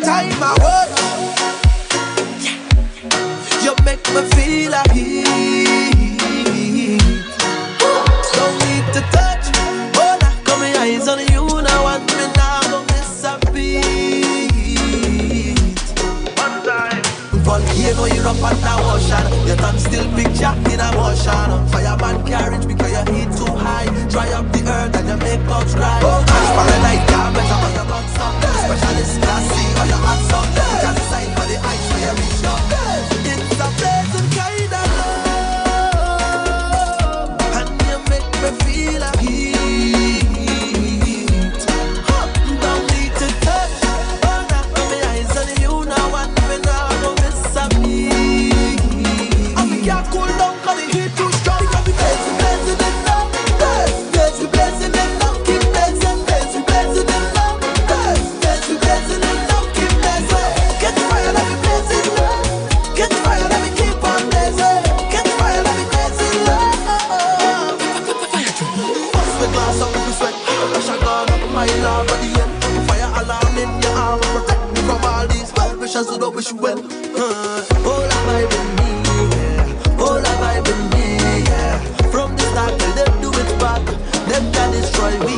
time I work, you make me feel a heat. Don't need to touch, oh nah, got my eyes on you now and me now go miss a beat. One time, volcano you up on the ocean, you can still picture in a motion. Fireman carriage because your heat too high, dry up the earth and you make clouds cry. Oh gosh, paradise can't measure how you got some. Specialist class C or you hot some. You can decide for the ice where you reach up. It's a pleasant kind of love, and you make me feel a heat. Don't need to touch, oh nah, got my eyes on you now and me now go miss a beat. I think you're cool down 'cause the heat too strong. Because we blazing, blazing in love, blaze, we blazing in love, keep blazing, blaze, we blazing in love, blaze, we blazing in love, keep blazing. Get the fire, let me blaze in love. Get the fire, let me keep on blazing. Get the fire, let me blaze in love. Bust the glass up with the sweat, pressure gone up my love at the end. Fire alarm in your arm, protect me from all these bad wishes who don't wish you well. All I vibe in me, yeah. All I vibe in me, yeah. From the start till them do it back, them can destroy we.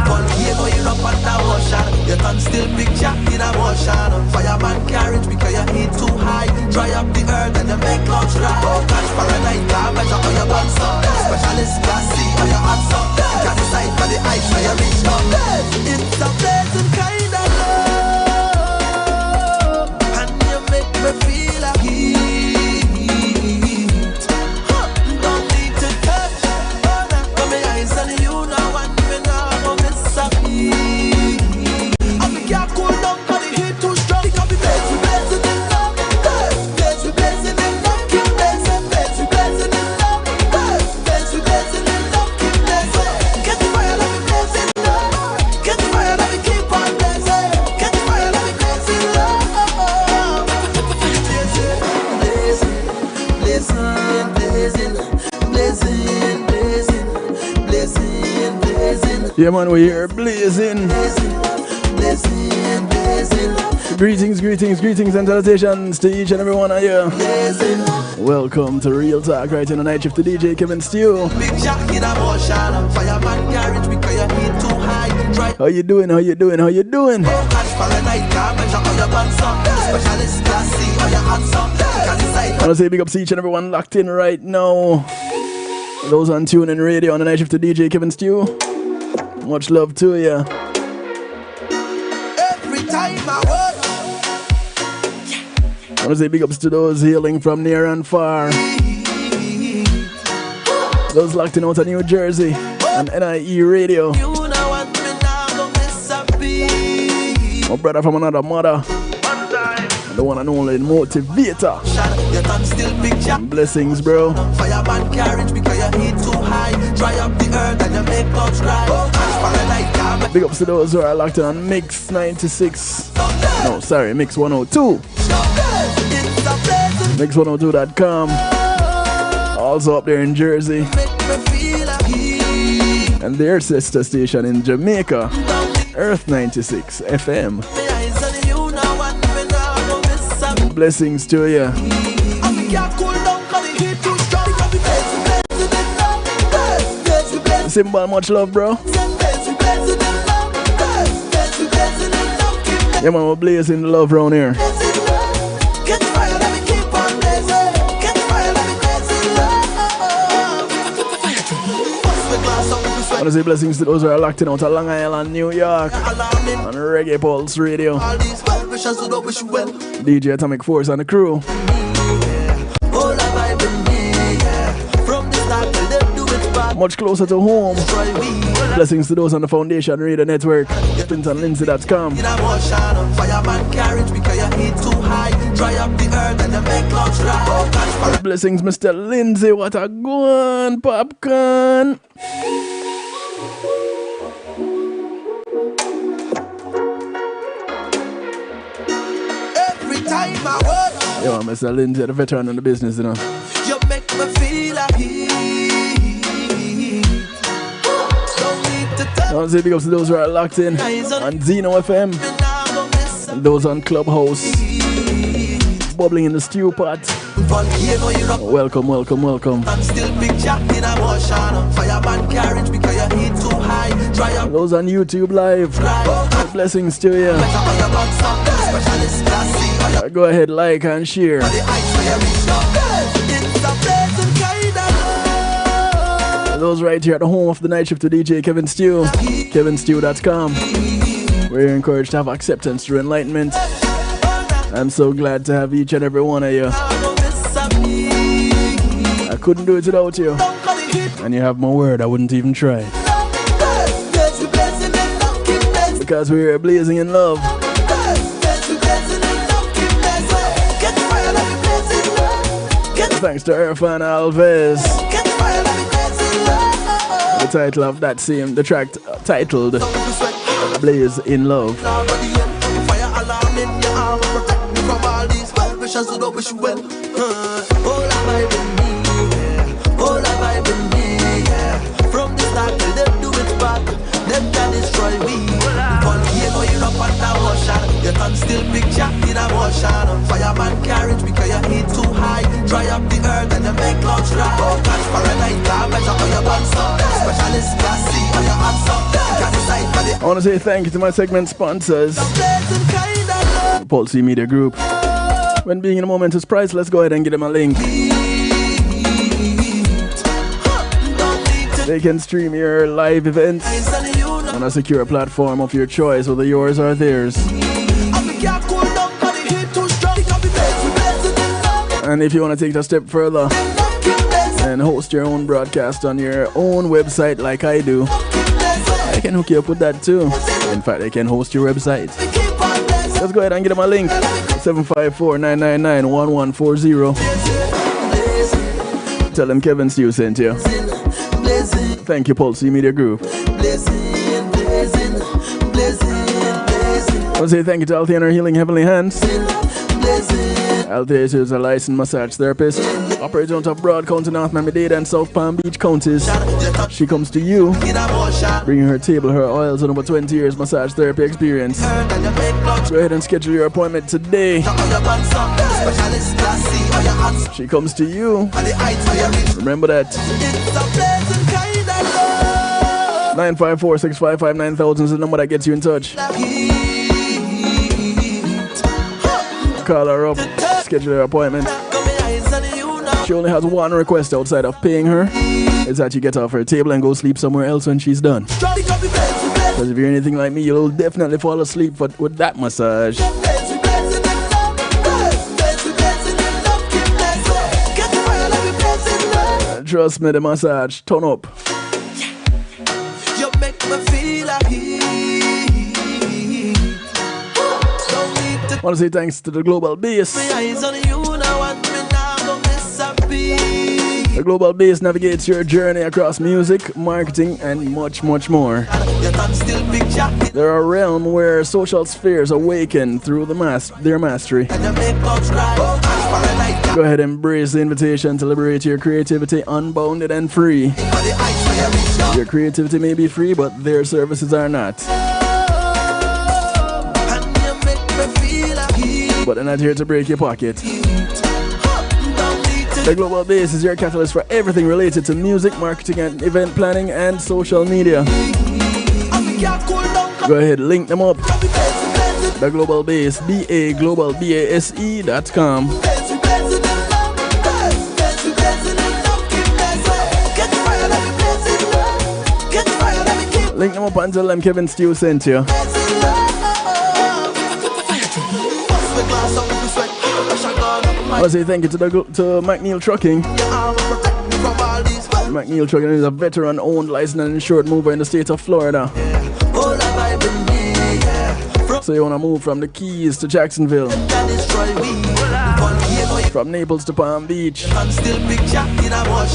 Volcano you up on the ocean, you can still picture in a motion. Fireman carriage because your heat too high, dry up the earth and you make clouds dry. Oh gosh, paradise can't measure how you got some. Specialist class C or you hot some. You can decide for the ice where you reach up. It's a pleasant kind of love, and you make me feel a heat. Don't need to touch, oh nah, got my eyes on you now and me now go miss a beat. I think you're cool down 'cause the heat too strong. Because we blaze, we blazing in love, blaze, we blazing in love, keep blazing, blaze, we blazing in love, blaze, we blazing in love, keep blazing. Get the fire, let me blaze in love. Get the fire, let me keep on blazing. Get the fire, let me blaze in love. Blazing, blazing, blazing, blazing, blazing, blazing. Yeah man, we're here blazing. Greetings, greetings, greetings and salutations to each and every one of you. Welcome to Real Talk right in the night shift to DJ Kevin Stew. How you doing? How you doing? How you doing? I want to say big up to each and everyone locked in right now. Those on TuneIn Radio on the night shift to DJ Kevin Stew. Much love to you. Every time I work, I want to say big ups to those hailing from near and far. Those locked in out of New Jersey on NIE Radio. you know what me now go miss a beat. My brother from another mother. The one and only motivator. You can still picture Blessings, bro. fireman carriage because your heat too high, dry up the earth and you make clouds cry. Oh gosh, paradise can't Big ups to those who are locked in on Mix 96. No, sorry, Mix 102. Mix102.com. Also up there in Jersey. And their sister station in Jamaica, Earth 96 FM. Blessings to you. Symbol, much love, bro. Yeah, man, we're blazing the love around here. I want to say blessings to those who are locked in out of Long Island, New York, on Reggae Pulse Radio. DJ Atomic Force and the crew. Much closer to home. Blessings to those on the Foundation Radio Network. SpintonLindsay.com. Blessings, Mr. Lindsay. What a good popcorn. Every time I work, yo, Mr. Lindsay, the veteran in the business, you know. you make me feel like heat. Don't need to I want to say big ups to those who are locked in on Zeno FM. And those on Clubhouse, bubbling in the stew pot. Welcome, welcome, welcome. Those on YouTube Live, blessings to you. Go ahead, like and share. Those right here at the home of the night shift to DJ Kevin Stew, kevinstew.com. We're encouraged to have acceptance through enlightenment. I'm so glad to have each and every one of you. I couldn't do it without you. And you have my word, I wouldn't even try. Because we're blazing in love. Thanks to Irfan Alves. The title of that same, the track titled Blaze in Love. From the start till them do it back, them can destroy me. Volcano in up under ocean, you can still picture in a motion. Fireman carriage because your heat too high. Dry up the earth and you make clouds dry. Catch paradise, measure on your back up. Specialist class C on your hands up. I want to say thank you to my segment sponsors, Pulse Media Group. When being in a moment is price, let's go ahead and give them a link. They can stream your live events on a secure platform of your choice, whether yours or theirs. And if you want to take it a step further and host your own broadcast on your own website like I do, I can hook you up with that too. In fact, I can host your website. Let's go ahead and get them a link. 754-999-1140. Tell them Kevin Stew sent you. Thank you, Pulse Media Group. I want to say thank you to Althea and her Healing Heavenly Hands. Althea is a licensed massage therapist, operates out of Broad County, North Miami-Dade and South Palm Beach counties. She comes to you, bringing her table, her oils, and over 20 years massage therapy experience. Go ahead and schedule your appointment today. She comes to you. Remember that. 954-655-9000 is the number that gets you in touch. Call her up, schedule her appointment. She only has one request outside of paying her, is that you get off her table and go sleep somewhere else when she's done. Because if you're anything like me, you'll definitely fall asleep with that massage. Trust me, the massage, turn up. You make me feel like I want to say thanks to the Global Base. The Global Base navigates your journey across music, marketing, and much, much more. They're a realm where social spheres awaken through their mastery. Go ahead and embrace the invitation to liberate your creativity unbounded and free. Your creativity may be free, but their services are not. But they're not here to break your pocket. The Global Base is your catalyst for everything related to music, marketing, and event planning and social media. Go ahead, link them up. The Global Base, BAGlobalBASE.com. Link them up and tell them Kevin Stew sent you. I want to say thank you to McNeil Trucking. McNeil Trucking is a veteran-owned, licensed and insured mover in the state of Florida. So you want to move from the Keys to Jacksonville, from Naples to Palm Beach,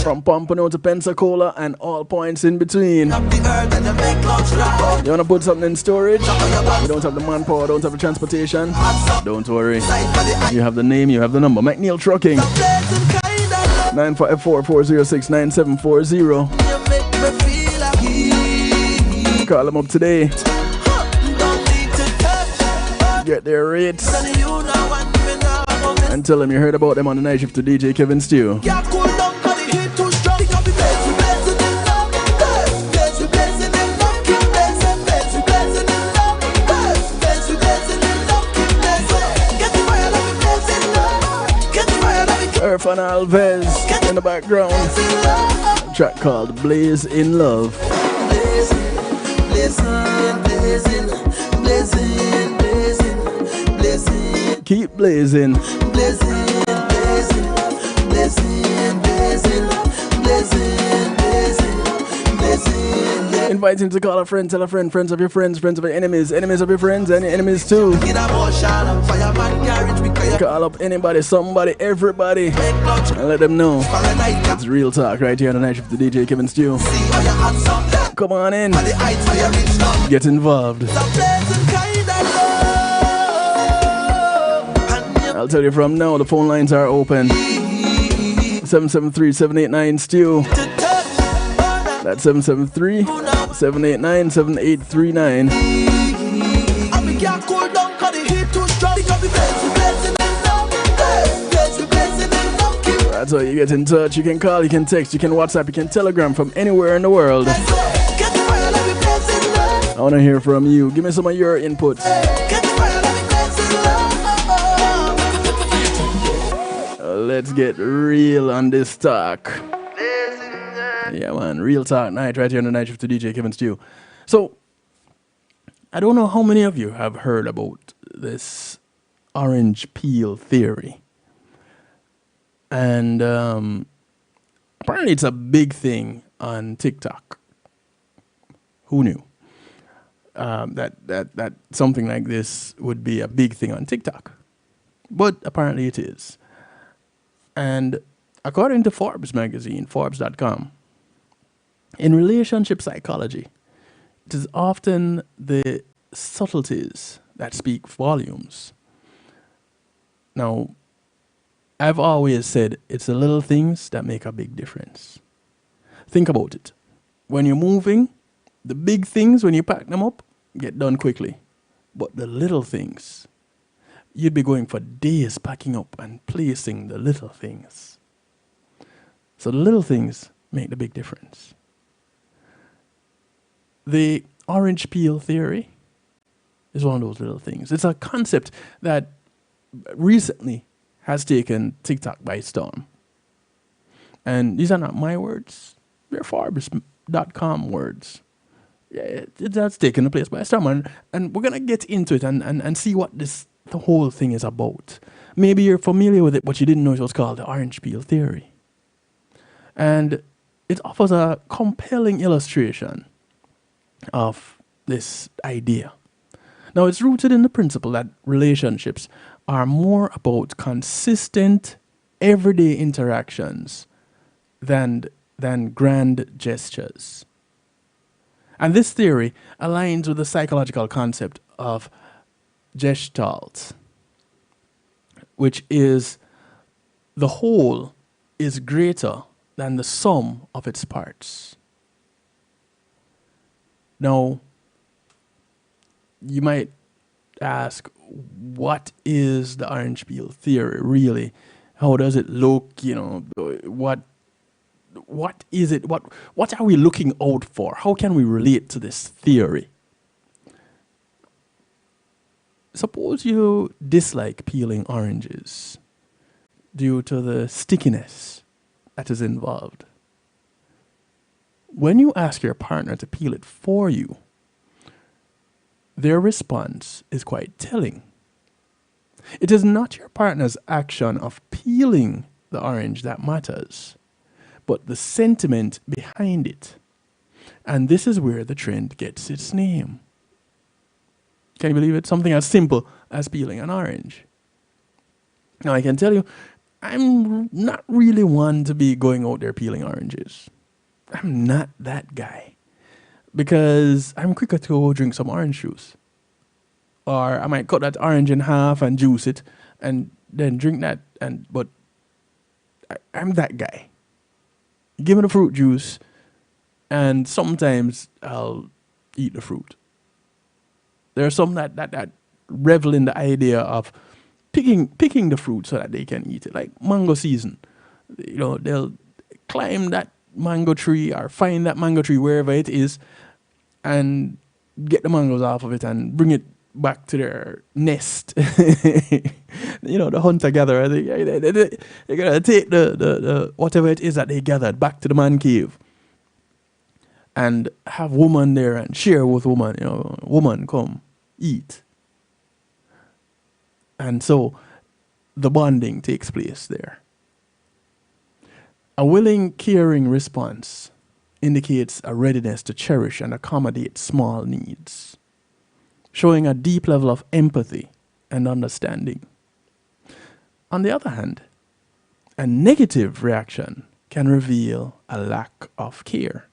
from Pompano to Pensacola, and all points in between. You want to put something in storage? You don't have the manpower, don't have the transportation? Don't worry. You have the name, you have the number. McNeil Trucking. 954-406-9740. Call them up today. Get their rates. And tell them you heard about them on the night shift to DJ Kevin Stew. Irfan Alves in the background. A track called Blaze in Love. Keep blazing. Invite him to call a friend, tell a friend, friends of your friends, friends of your enemies, enemies of your friends, and enemies too. Call up anybody, somebody, everybody, and let them know. It's real talk right here on the night shift with DJ Kevin Stew. Come on in. Get involved. I'll tell you from now, the phone lines are open. 773-789-STEW. That's 773-789-7839. That's how you get in touch. You can call, you can text, you can WhatsApp, you can Telegram from anywhere in the world. I want to hear from you. Give me some of your input. Let's get real on this talk. Yeah, man, real talk night right here on the night shift to DJ Kevin Stew. So, I don't know how many of you have heard about this orange peel theory. And apparently it's a big thing on TikTok. Who knew that something like this would be a big thing on TikTok? But apparently it is. And according to Forbes magazine, Forbes.com, in relationship psychology, it is often the subtleties that speak volumes. Now, I've always said it's the little things that make a big difference. Think about it. When you're moving, the big things, when you pack them up, get done quickly. But the little things, you'd be going for days packing up and placing the little things. So the little things make the big difference. The orange peel theory is one of those little things. It's a concept that recently has taken TikTok by storm. And these are not my words. They're Forbes.com words. Yeah, that's taken the place by storm. And we're going to get into it and see what the whole thing is about. Maybe you're familiar with it, but you didn't know it was called the orange peel theory. And it offers a compelling illustration of this idea. Now, it's rooted in the principle that relationships are more about consistent, everyday interactions than grand gestures. And this theory aligns with the psychological concept of Gestalt, which is the whole is greater than the sum of its parts. Now, you might ask, what is the orange peel theory really? How does it look? You know, what is it? What are we looking out for? How can we relate to this theory? Suppose you dislike peeling oranges due to the stickiness that is involved. When you ask your partner to peel it for you, their response is quite telling. It is not your partner's action of peeling the orange that matters, but the sentiment behind it. And this is where the trend gets its name. Can you believe it? Something as simple as peeling an orange. Now, I can tell you, I'm not really one to be going out there peeling oranges. I'm not that guy. Because I'm quicker to go drink some orange juice. Or I might cut that orange in half and juice it and then drink that. But I'm that guy. Give me the fruit juice and sometimes I'll eat the fruit. There are some that revel in the idea of picking the fruit so that they can eat it. Like mango season, you know, they'll climb that mango tree or find that mango tree wherever it is and get the mangoes off of it and bring it back to their nest. You know, the hunter-gatherer, they're going to take the whatever it is that they gathered back to the man cave and have woman there and share with woman, you know, woman come eat. And so the bonding takes place there. A willing, caring response indicates a readiness to cherish and accommodate small needs, showing a deep level of empathy and understanding. On the other hand, a negative reaction can reveal a lack of care.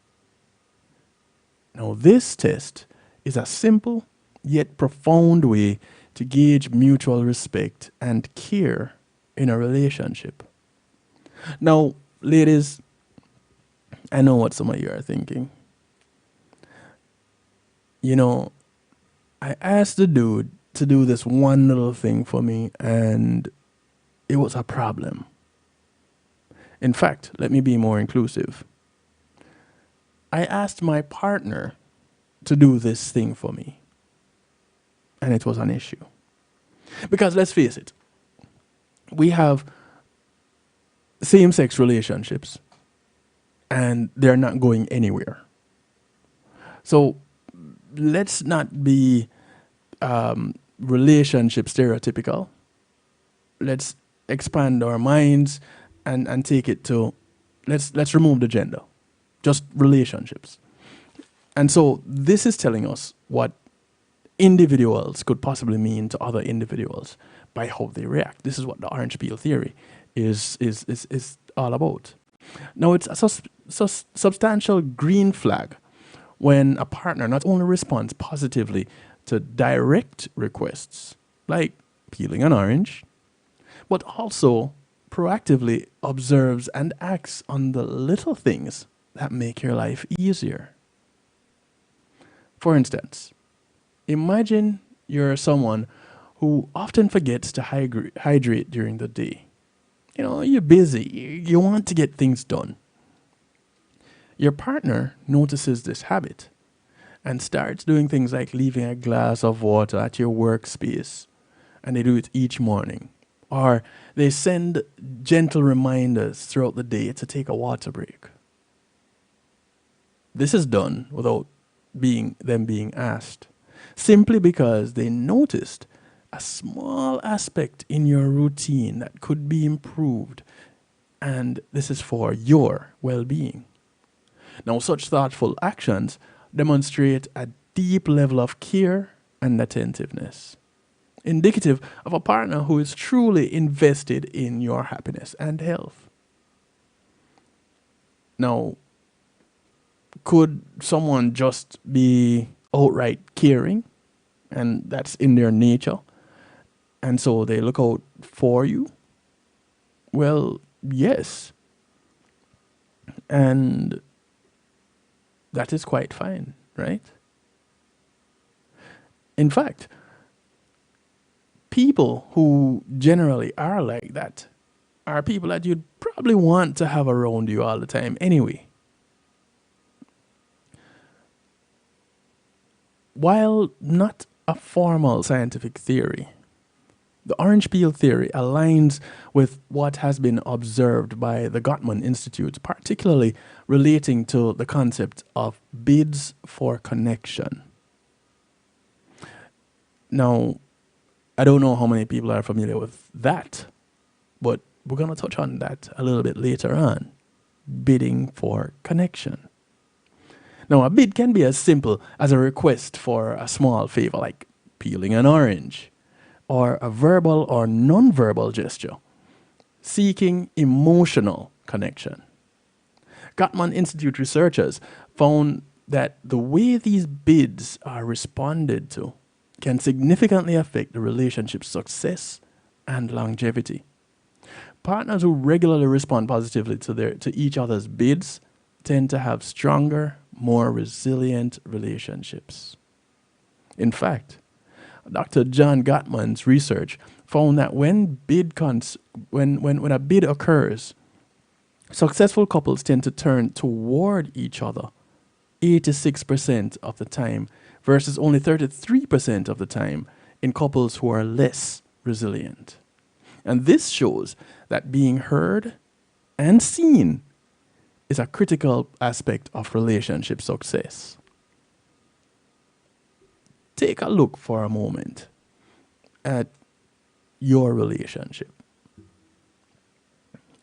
Now, this test is a simple yet profound way to gauge mutual respect and care in a relationship. Now, ladies, I know what some of you are thinking. You know, I asked the dude to do this one little thing for me, and it was a problem. In fact, let me be more inclusive. I asked my partner to do this thing for me, and it was an issue. Because let's face it, we have same-sex relationships, and they're not going anywhere. So let's not be relationship stereotypical. Let's expand our minds and take it to, let's remove the gender, just relationships. And so this is telling us what individuals could possibly mean to other individuals by how they react. This is what the orange peel theory is all about. Now, it's a substantial green flag when a partner not only responds positively to direct requests, like peeling an orange, but also proactively observes and acts on the little things that make your life easier. For instance, imagine you're someone who often forgets to hydrate during the day. You know, you're busy, you want to get things done. Your partner notices this habit and starts doing things like leaving a glass of water at your workspace, and they do it each morning. Or they send gentle reminders throughout the day to take a water break. This is done without them being asked, simply because they noticed a small aspect in your routine that could be improved, and this is for your well-being. Now, such thoughtful actions demonstrate a deep level of care and attentiveness, indicative of a partner who is truly invested in your happiness and health. Now, could someone just be outright caring, and that's in their nature, and so they look out for you? Well, yes. And that is quite fine, right? In fact, people who generally are like that are people that you'd probably want to have around you all the time anyway. While not a formal scientific theory, the orange peel theory aligns with what has been observed by the Gottman Institute, particularly relating to the concept of bids for connection. Now, I don't know how many people are familiar with that, but we're going to touch on that a little bit later on. Bidding for connection. Now, a bid can be as simple as a request for a small favor, like peeling an orange, or a verbal or non-verbal gesture, seeking emotional connection. Gottman Institute researchers found that the way these bids are responded to can significantly affect the relationship's success and longevity. Partners who regularly respond positively to each other's bids tend to have stronger, more resilient relationships. In fact, Dr. John Gottman's research found that when when a bid occurs, successful couples tend to turn toward each other 86% of the time versus only 33% of the time in couples who are less resilient. And this shows that being heard and seen is a critical aspect of relationship success. Take a look for a moment at your relationship,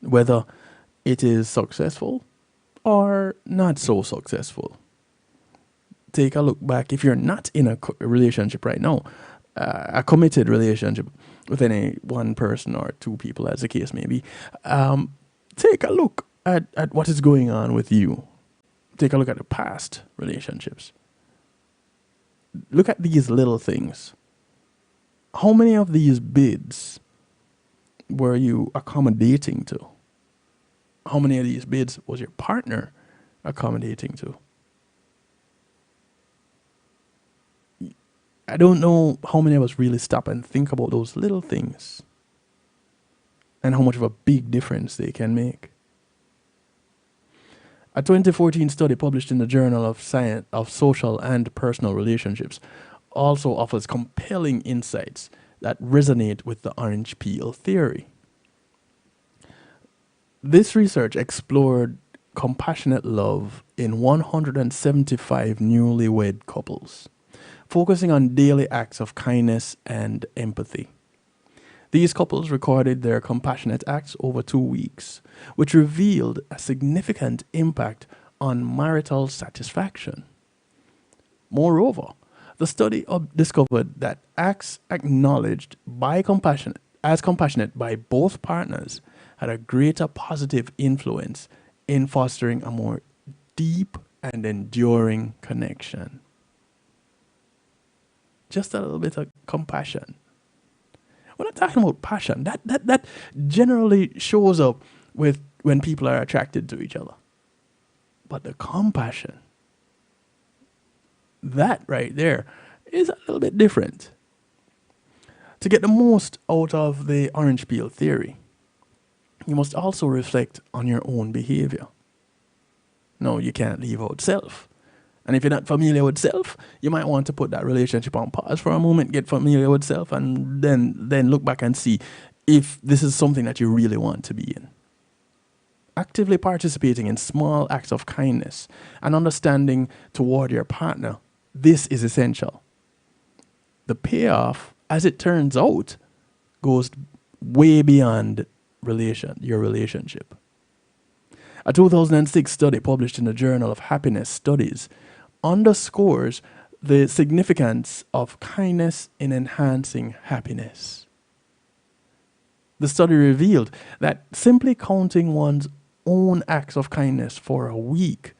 whether it is successful or not so successful. Take a look back if you're not in a relationship right now, a committed relationship with any one person or two people, as the case may be. Take a look at what is going on with you. Take a look at the past relationships. Look at these little things. How many of these bids were you accommodating to? How many of these bids was your partner accommodating to? I don't know how many of us really stop and think about those little things and how much of a big difference they can make. A 2014 study published in the Journal of Science of Social and Personal Relationships also offers compelling insights that resonate with the orange peel theory. This research explored compassionate love in 175 newlywed couples, focusing on daily acts of kindness and empathy. These couples recorded their compassionate acts over 2 weeks, which revealed a significant impact on marital satisfaction. Moreover, the study discovered that acts acknowledged as compassionate by both partners had a greater positive influence in fostering a more deep and enduring connection. Just a little bit of compassion. We're not talking about passion. That generally shows up with when people are attracted to each other. But the compassion, that right there is a little bit different. To get the most out of the orange peel theory, you must also reflect on your own behavior. No, you can't leave out self. And if you're not familiar with self, you might want to put that relationship on pause for a moment, get familiar with self, and then look back and see if this is something that you really want to be in. Actively participating in small acts of kindness and understanding toward your partner, this is essential. The payoff, as it turns out, goes way beyond your relationship. A 2006 study published in the Journal of Happiness Studies underscores the significance of kindness in enhancing happiness. The study revealed that simply counting one's own acts of kindness for a week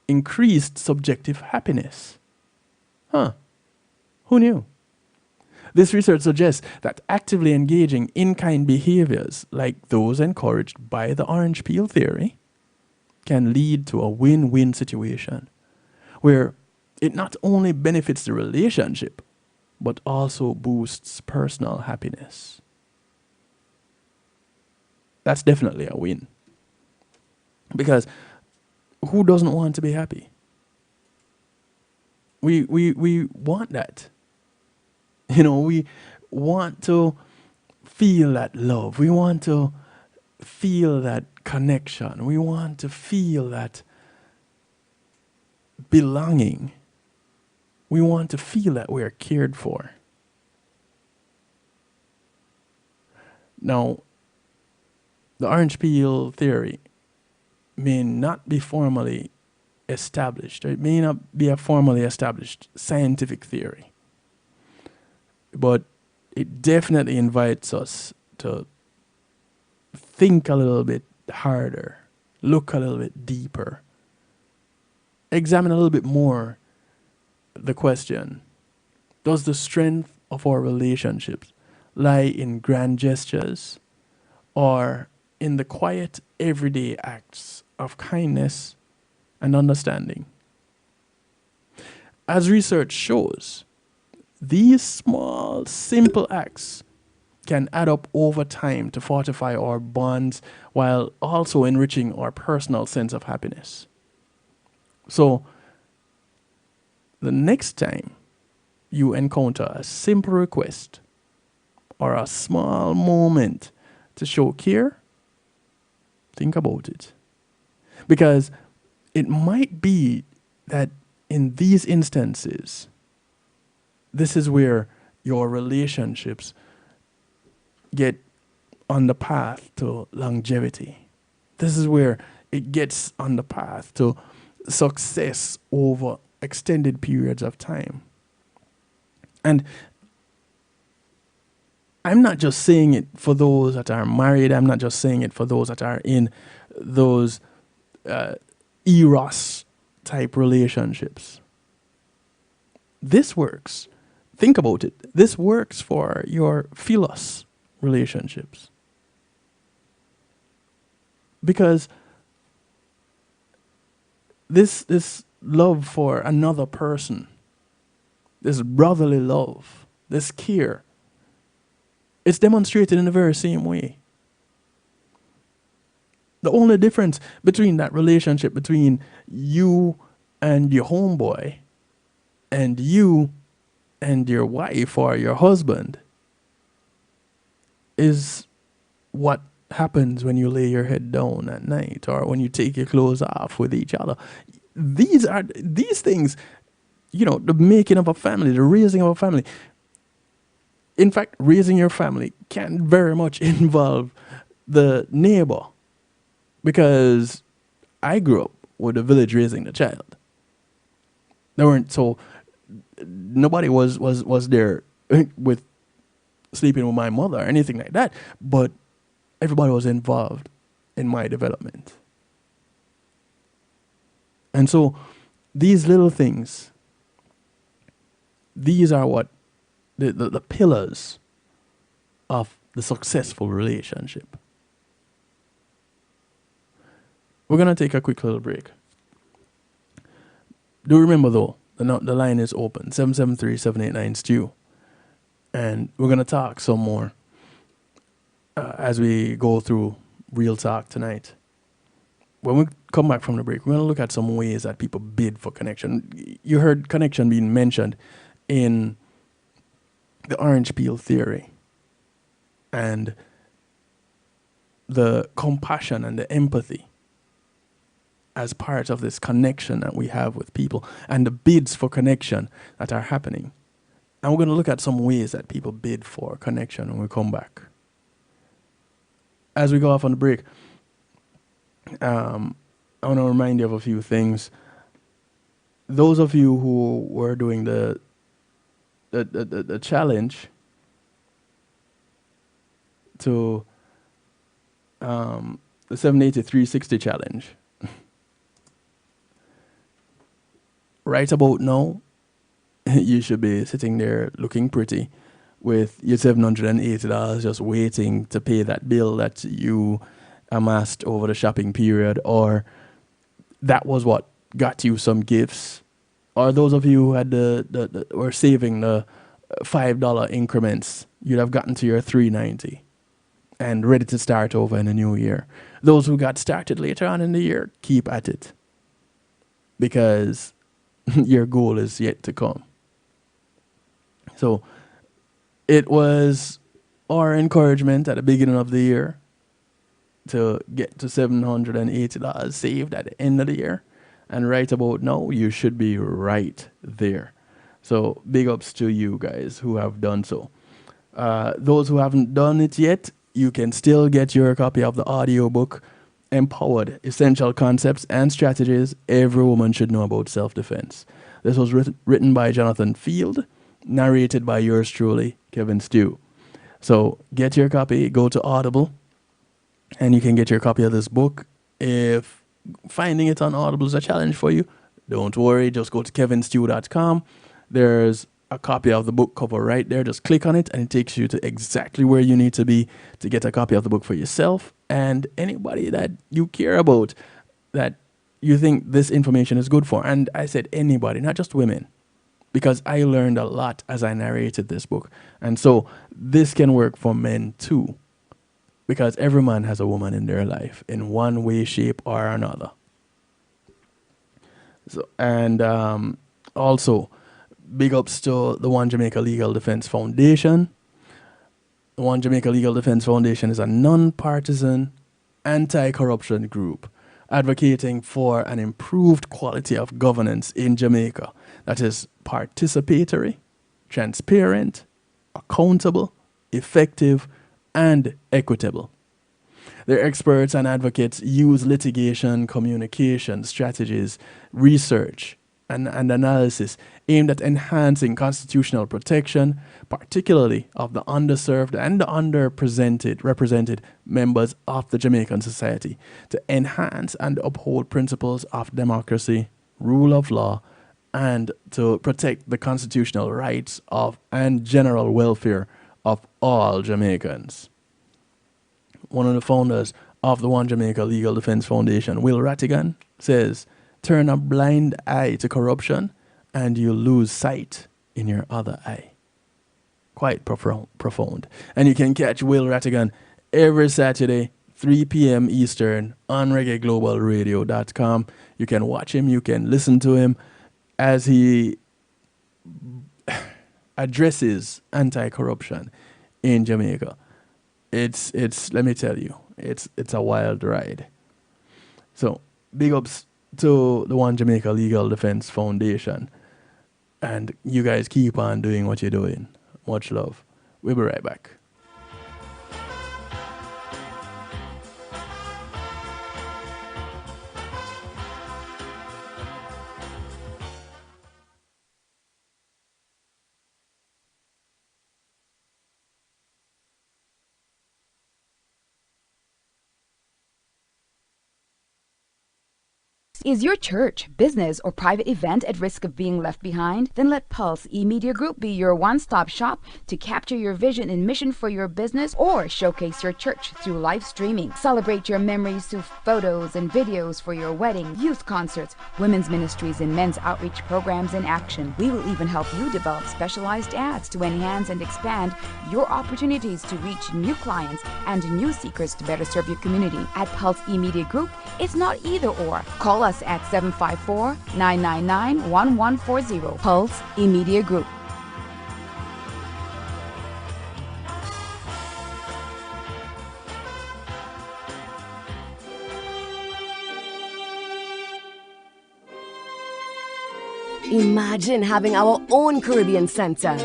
increased subjective happiness. Who knew? This research suggests that actively engaging in kind behaviors like those encouraged by the orange peel theory can lead to a win-win situation where it not only benefits the relationship, but also boosts personal happiness. That's definitely a win. Because who doesn't want to be happy? We want that. We want to feel that love. We want to feel that connection. We want to feel that belonging. We want to feel that we are cared for. Now, the orange peel theory may not be formally established, or it may not be a formally established scientific theory, but it definitely invites us to think a little bit harder, look a little bit deeper, examine a little bit more the question, does the strength of our relationships lie in grand gestures or in the quiet everyday acts of kindness and understanding? As research shows, These small, simple acts can add up over time to fortify our bonds while also enriching our personal sense of happiness. So, the next time you encounter a simple request or a small moment to show care, think about it. Because it might be that in these instances, this is where your relationships get on the path to longevity. This is where it gets on the path to success over extended periods of time. And I'm not just saying it for those that are married. I'm not just saying it for those that are in those eros type relationships. This works. Think about it. This works for your philos relationships. Because this love for another person, this brotherly love, this care, it's demonstrated in the very same way. The only difference between that relationship between you and your homeboy and you and your wife or your husband is what happens when you lay your head down at night or when you take your clothes off with each other. These things, the making of a family, the raising of a family. In fact, raising your family can very much involve the neighbor, because I grew up with a village raising the child. Nobody was there with sleeping with my mother or anything like that, but everybody was involved in my development. And so these little things, these are what the pillars of the successful relationship. We're going to take a quick little break. Do remember, though, the line is open, 773-789-STEW. And we're going to talk some more as we go through Real Talk tonight. When we come back from the break, we're going to look at some ways that people bid for connection. You heard connection being mentioned in the orange peel theory, and the compassion and the empathy as part of this connection that we have with people and the bids for connection that are happening. And we're going to look at some ways that people bid for connection when we come back. As we go off on the break, I want to remind you of a few things. Those of you who were doing the challenge to the 780-360 challenge, right about now, you should be sitting there looking pretty with your $780 just waiting to pay that bill that you amassed over the shopping period, or that was what got you some gifts. Or those of you who had were saving the $5 increments, you'd have gotten to your $390 and ready to start over in the new year. Those who got started later on in the year, keep at it, because your goal is yet to come. So it was our encouragement at the beginning of the year to get to $780 saved at the end of the year. And right about now, you should be right there. So big ups to you guys who have done so. Those who haven't done it yet, you can still get your copy of the audiobook, Empowered Essential Concepts and Strategies Every Woman Should Know About Self-Defense. This was written by Jonathan Field, narrated by yours truly, Kevin Stew. So get your copy, go to Audible, and you can get your copy of this book. If finding it on Audible is a challenge for you, don't worry, just go to kevinstew.com. There's a copy of the book cover right there. Just click on it and it takes you to exactly where you need to be to get a copy of the book for yourself and anybody that you care about that you think this information is good for. And I said anybody, not just women. because I learned a lot as I narrated this book. And so this can work for men too, because every man has a woman in their life in one way, shape, or another. So, and also, big ups to the One Jamaica Legal Defense Foundation. The One Jamaica Legal Defense Foundation is a non-partisan anti-corruption group advocating for an improved quality of governance in Jamaica that is participatory, transparent, accountable, effective, and equitable. Their experts and advocates use litigation, communication strategies, research, and analysis aimed at enhancing constitutional protection, particularly of the underserved and the represented members of the Jamaican society, to enhance and uphold principles of democracy, rule of law, and to protect the constitutional rights of and general welfare of all Jamaicans. One of the founders of the One Jamaica Legal Defense Foundation, Will Rattigan, says, "Turn a blind eye to corruption and you lose sight in your other eye." Quite profound. And you can catch Will Rattigan every Saturday, 3 p.m. Eastern on reggaeglobalradio.com. You can watch him, you can listen to him as he addresses anti-corruption in Jamaica. It's let me tell you, it's a wild ride. So big ups to the One Jamaica Legal Defense Foundation, and you guys keep on doing what you're doing. Much love. We'll be right back. Is your church, business, or private event at risk of being left behind? Then let Pulse eMedia Group be your one-stop shop to capture your vision and mission for your business or showcase your church through live streaming. Celebrate your memories through photos and videos for your wedding, youth concerts, women's ministries, and men's outreach programs in action. We will even help you develop specialized ads to enhance and expand your opportunities to reach new clients and new seekers to better serve your community. At Pulse eMedia Group, it's not either or. Call us at 754-999-1140. Pulse eMedia Group. Imagine having our own Caribbean Center.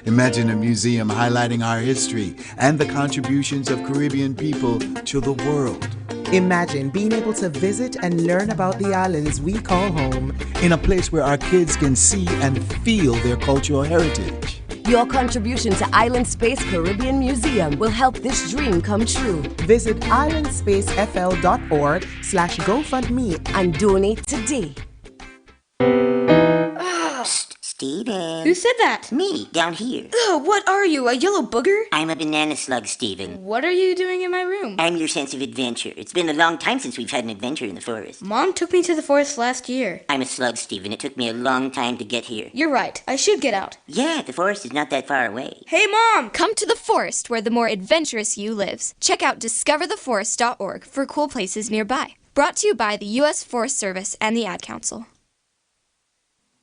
Imagine a museum highlighting our history and the contributions of Caribbean people to the world. Imagine being able to visit and learn about the islands we call home in a place where our kids can see and feel their cultural heritage. Your contribution to Island Space Caribbean Museum will help this dream come true. Visit islandspacefl.org/GoFundMe and donate today. Steven. Who said that? Me, down here. Ugh, what are you, a yellow booger? I'm a banana slug, Steven. What are you doing in my room? I'm your sense of adventure. It's been a long time since we've had an adventure in the forest. Mom took me to the forest last year. I'm a slug, Steven. It took me a long time to get here. You're right. I should get out. Yeah, the forest is not that far away. Hey, Mom! Come to the forest where the more adventurous you lives. Check out discovertheforest.org for cool places nearby. Brought to you by the U.S. Forest Service and the Ad Council.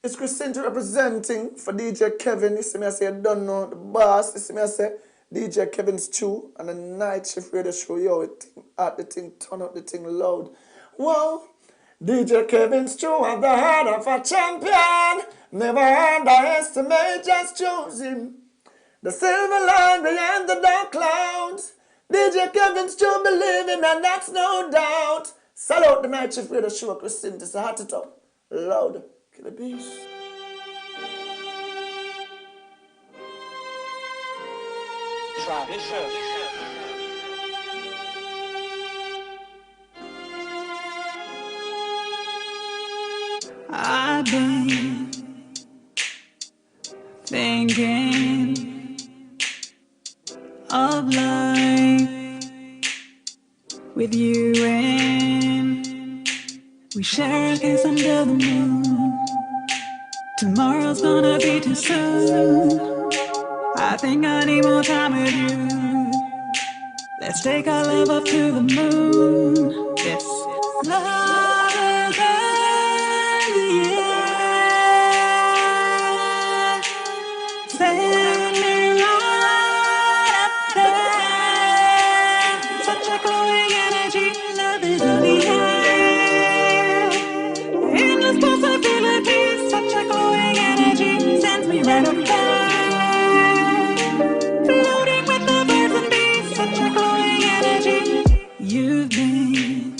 It's Christina representing for DJ Kevin. You see me, I say, I don't know the boss. You see me, I say, DJ Kevin's Chew and the night shift radio show. Yo, the thing, turn up the thing loud. Whoa, DJ Kevin's Chew have the heart of a champion. Never underestimate, just choose him. The silver line behind the dark clouds. DJ Kevin's Chew, believe him, and that's no doubt. Salute the night shift radio show, Christina. It's a heart it up, loud. Kill the beast. I've been thinking of life with you, and we share a kiss under the moon. Tomorrow's gonna be too soon. I think I need more time with you. Let's take our love up to the moon. This love is in the air. Send me right up there. Such a glowing energy. Love is in the air. Endless possibilities. Such a glowing energy. Sends me right up there. Floating with the birds and bees. Such a glowing energy. You've been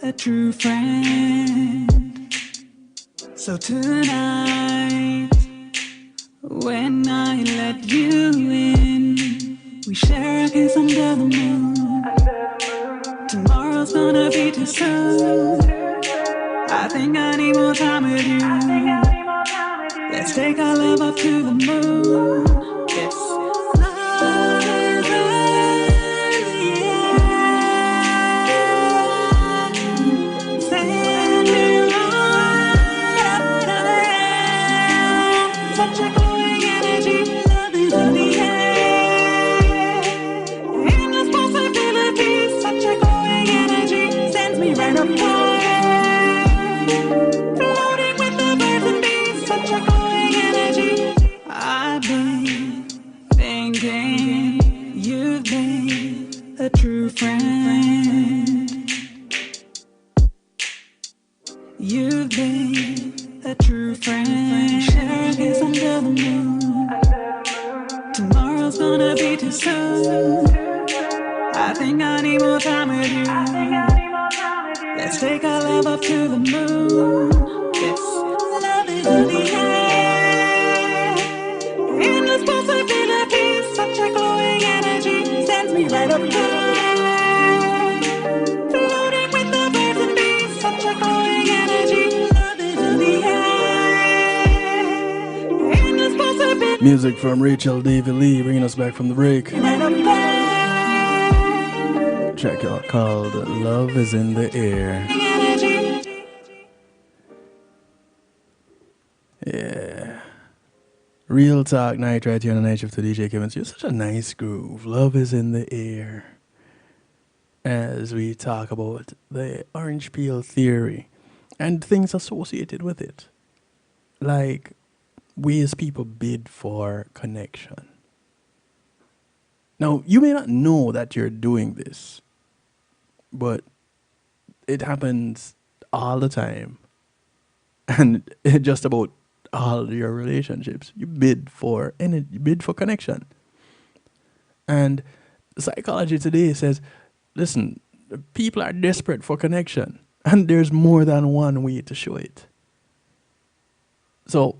a true friend. So tonight, when I let you in, we share a kiss under the moon. Tomorrow's gonna be too soon. I think I need more time with you. Let's take our love up to the moon. Yes. Love is in the air. Send me right up there. Such a glowing energy. Love is in the air. Endless possibilities. Such a glowing energy. Sends me right up there. Floating with the birds and bees. Such a glowing energy. I've been thinking you've been a true friend. You've been a true friend. Share a kiss under the moon. Tomorrow's gonna be too soon. I think I need more time with you. Let's take our love up to the moon. Yes. Love is in the air. Endless possibilities. Such a glowing energy. Sends me right up there. Floating with the birds and bees. Such a glowing energy. Love is in the air. Endless possibilities. Music from Rachel Davy Lee, bringing us back from the break. Right up there. Track out called Love is in the Air. Energy. Yeah. Real talk night right here on the night shift to DJ Kevin. You're such a nice groove. Love is in the air. As we talk about the orange peel theory and things associated with it. Like, we as people bid for connection. Now, you may not know that you're doing this, but it happens all the time. And just about all your relationships, you bid for energy, you bid for connection. And psychology today says, listen, people are desperate for connection, and there's more than one way to show it. So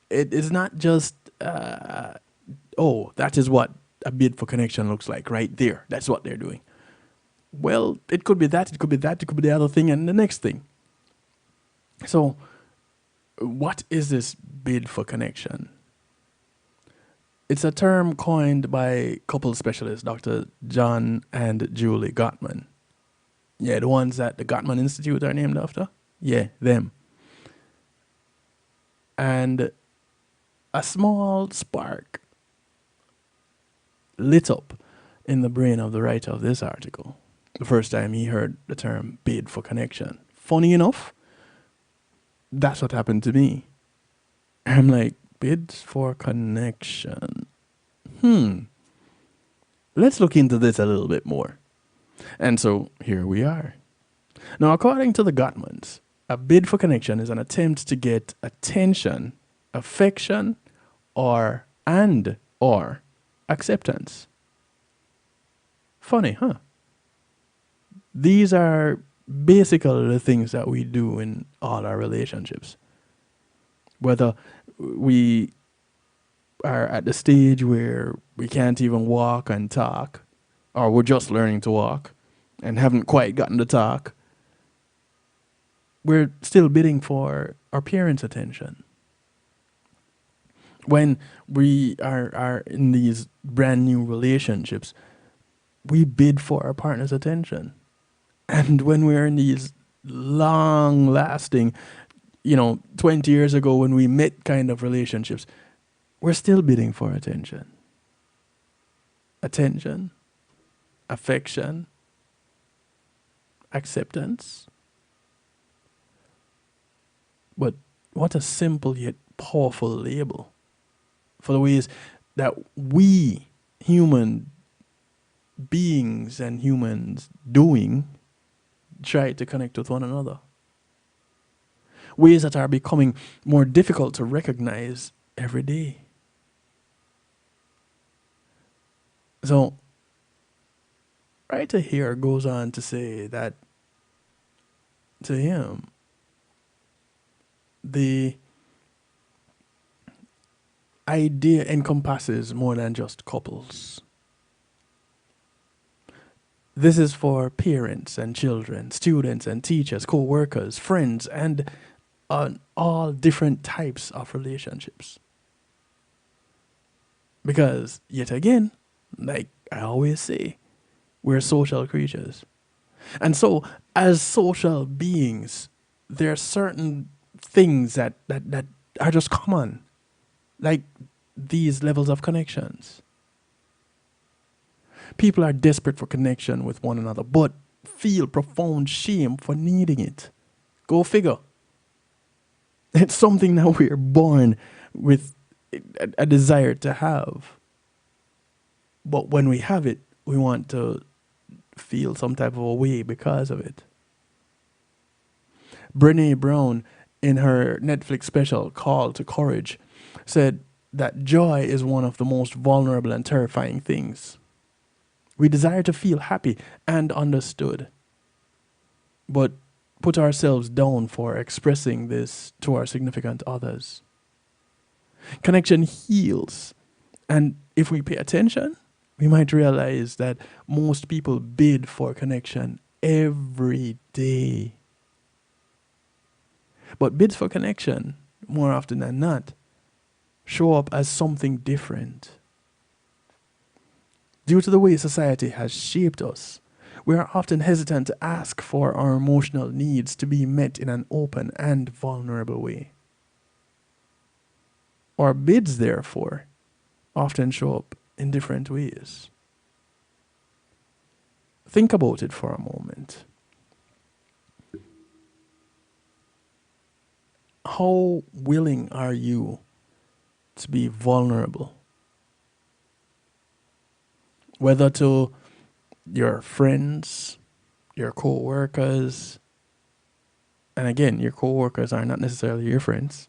it is not just, that is what a bid for connection looks like right there. That's what they're doing. Well, it could be that, it could be that, it could be the other thing and the next thing. So what is this bid for connection? It's a term coined by couple specialists, Dr. John and Julie Gottman. Yeah, the ones that the Gottman Institute are named after. Yeah, them. And a small spark lit up in the brain of the writer of this article the first time he heard the term bid for connection. Funny enough, that's what happened to me. I'm like, bid for connection. Let's look into this a little bit more. And so here we are. Now, according to the Gottmans, a bid for connection is an attempt to get attention, affection, or acceptance. Funny, huh? These are basically the things that we do in all our relationships. Whether we are at the stage where we can't even walk and talk, or we're just learning to walk and haven't quite gotten to talk, we're still bidding for our parents' attention. When we are in these brand new relationships, we bid for our partner's attention. And when we're in these long-lasting, 20 years ago when we met kind of relationships, we're still bidding for attention. Attention, affection, acceptance. But what a simple yet powerful label for the ways that we human beings and humans try to connect with one another. Ways that are becoming more difficult to recognize every day. So, writer here goes on to say that to him, the idea encompasses more than just couples. This is for parents and children, students and teachers, co-workers, friends, and all different types of relationships. Because, yet again, like I always say, we're social creatures. And so, as social beings, there are certain things that are just common, like these levels of connections. People are desperate for connection with one another, but feel profound shame for needing it. Go figure. It's something that we're born with a desire to have. But when we have it, we want to feel some type of a way because of it. Brené Brown, in her Netflix special, Call to Courage, said that joy is one of the most vulnerable and terrifying things. We desire to feel happy and understood, but put ourselves down for expressing this to our significant others. Connection heals, and if we pay attention, we might realize that most people bid for connection every day. But bids for connection, more often than not, show up as something different. Due to the way society has shaped us, we are often hesitant to ask for our emotional needs to be met in an open and vulnerable way. Our bids, therefore, often show up in different ways. Think about it for a moment. How willing are you to be vulnerable? Whether to your friends, your co-workers, and again, your co-workers are not necessarily your friends.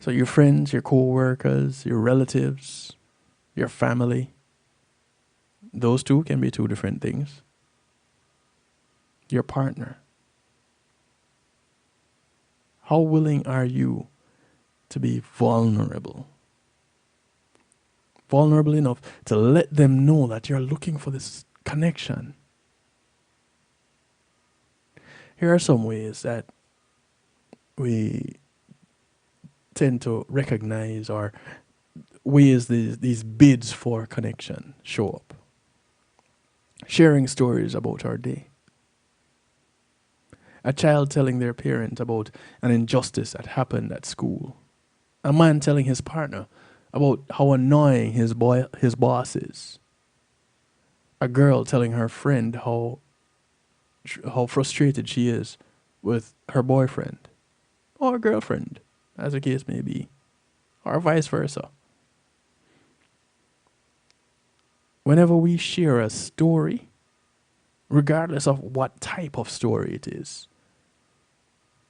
So your friends, your co-workers, your relatives, your family, those two can be two different things. Your partner. How willing are you to be vulnerable? Vulnerable enough to let them know that you're looking for this connection. Here are some ways that we tend to recognize or ways these bids for connection show up. Sharing stories about our day. A child telling their parent about an injustice that happened at school. A man telling his partner about how annoying his boss is. A girl telling her friend how frustrated she is with her boyfriend or girlfriend, as the case may be, or vice versa. Whenever we share a story, regardless of what type of story it is,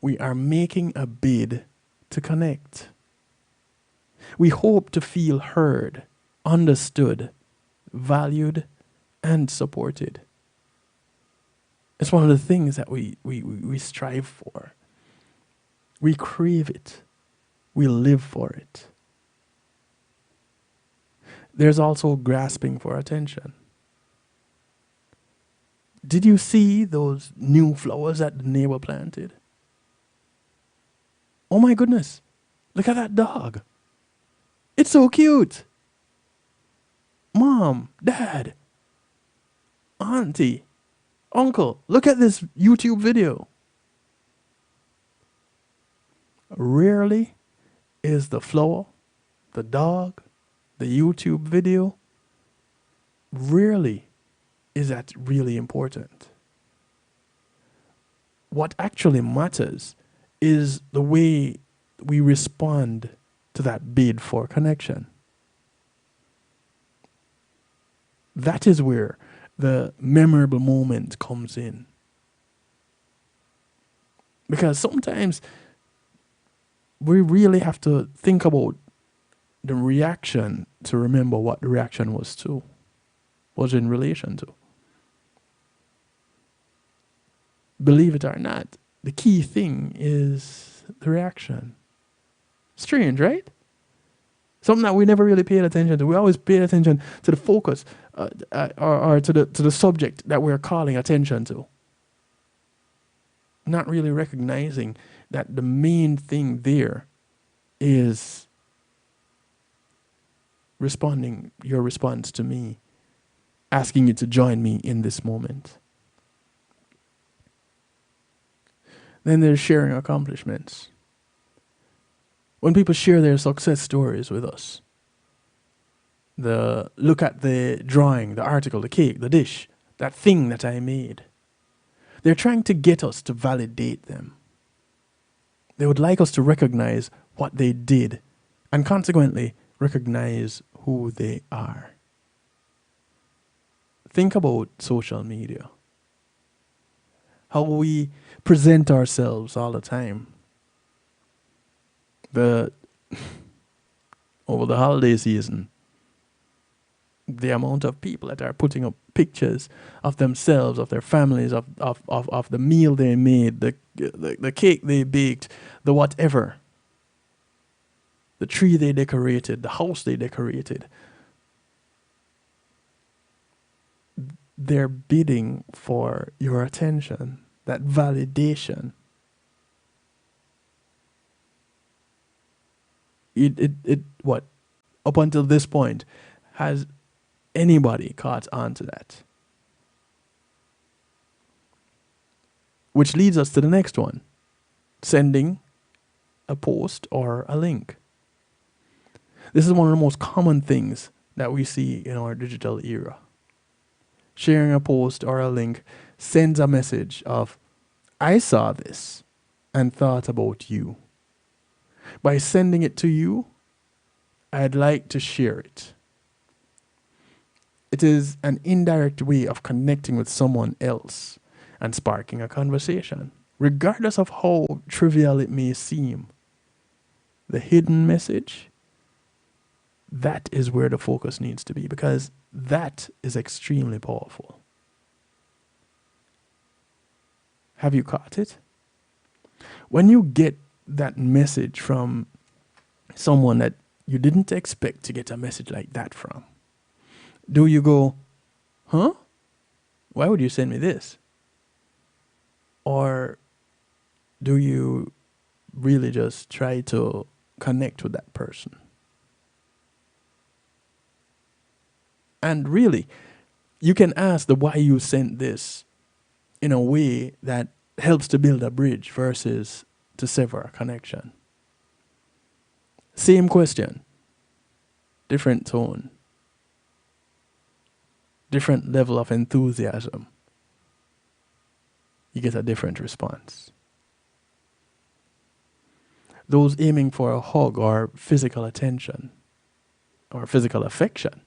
we are making a bid to connect. We hope to feel heard, understood, valued, and supported. It's one of the things that we strive for. We crave it. We live for it. There's also grasping for attention. Did you see those new flowers that the neighbor planted? Oh my goodness, look at that dog. It's so cute. Mom, Dad, Auntie, Uncle, look at this YouTube video. rarely is the flower, the dog, the YouTube video, rarely is that really important. What actually matters is the way we respond to that bid for connection. That is where the memorable moment comes in. Because sometimes we really have to think about the reaction to remember what the reaction was in relation to. Believe it or not, the key thing is the reaction. Strange, right? Something that we never really paid attention to. We always paid attention to the focus or to the subject that we're calling attention to. Not really recognizing that the main thing there is your response to me, asking you to join me in this moment. Then there's sharing accomplishments. When people share their success stories with us, look at the drawing, the article, the cake, the dish, that thing that I made. They're trying to get us to validate them. They would like us to recognize what they did and consequently recognize who they are. Think about social media. How we present ourselves all the time. Over the holiday season, the amount of people that are putting up pictures of themselves, of their families, of the meal they made, the cake they baked, the whatever, the tree they decorated, the house they decorated. They're bidding for your attention, that validation. What up until this point has anybody caught on to that? Which leads us to the next one, sending a post or a link. This is one of the most common things that we see in our digital era. Sharing a post or a link sends a message of, I saw this and thought about you. By sending it to you, I'd like to share it. It is an indirect way of connecting with someone else and sparking a conversation, regardless of how trivial it may seem. The hidden message, that is where the focus needs to be, because that is extremely powerful. Have you caught it? When you get that message from someone that you didn't expect to get a message like that from, do you go, huh? Why would you send me this? Or do you really just try to connect with that person? And really, you can ask the why you sent this in a way that helps to build a bridge versus to sever a connection. Same question, different tone, different level of enthusiasm. You get a different response. Those aiming for a hug or physical attention or physical affection.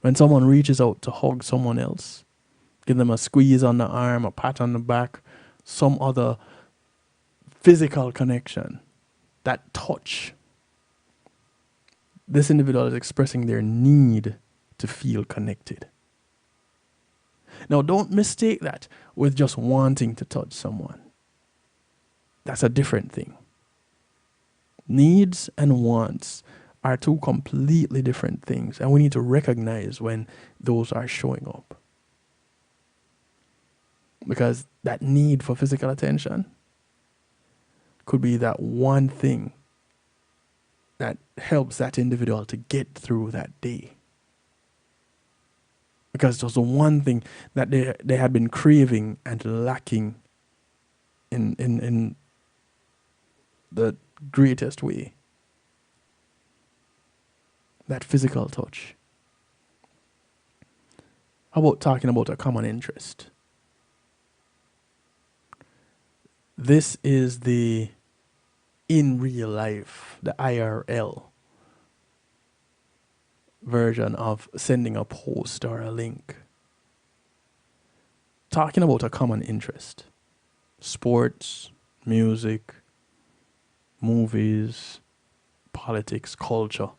When someone reaches out to hug someone else, give them a squeeze on the arm, a pat on the back, some other physical connection, that touch. This individual is expressing their need to feel connected. Now, don't mistake that with just wanting to touch someone. That's a different thing. Needs and wants are two completely different things, and we need to recognize when those are showing up. Because that need for physical attention could be that one thing that helps that individual to get through that day. Because it was the one thing that they had been craving and lacking in the greatest way. That physical touch. How about talking about a common interest? This is the in real life, the IRL version of sending a post or a link. Talking about a common interest. Sports, music, movies, politics, culture,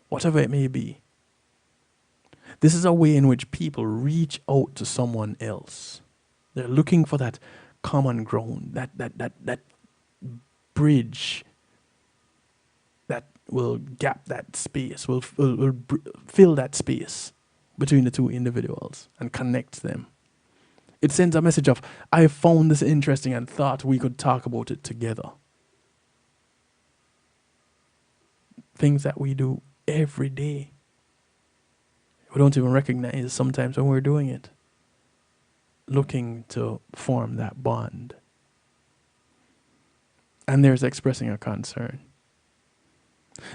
whatever it may be. This is a way in which people reach out to someone else. They're looking for that common ground, that bridge that will gap that space, will fill that space between the two individuals and connect them. It sends a message of, I found this interesting and thought we could talk about it together. Things that we do every day. We don't even recognize sometimes when we're doing it. Looking to form that bond. And there's expressing a concern.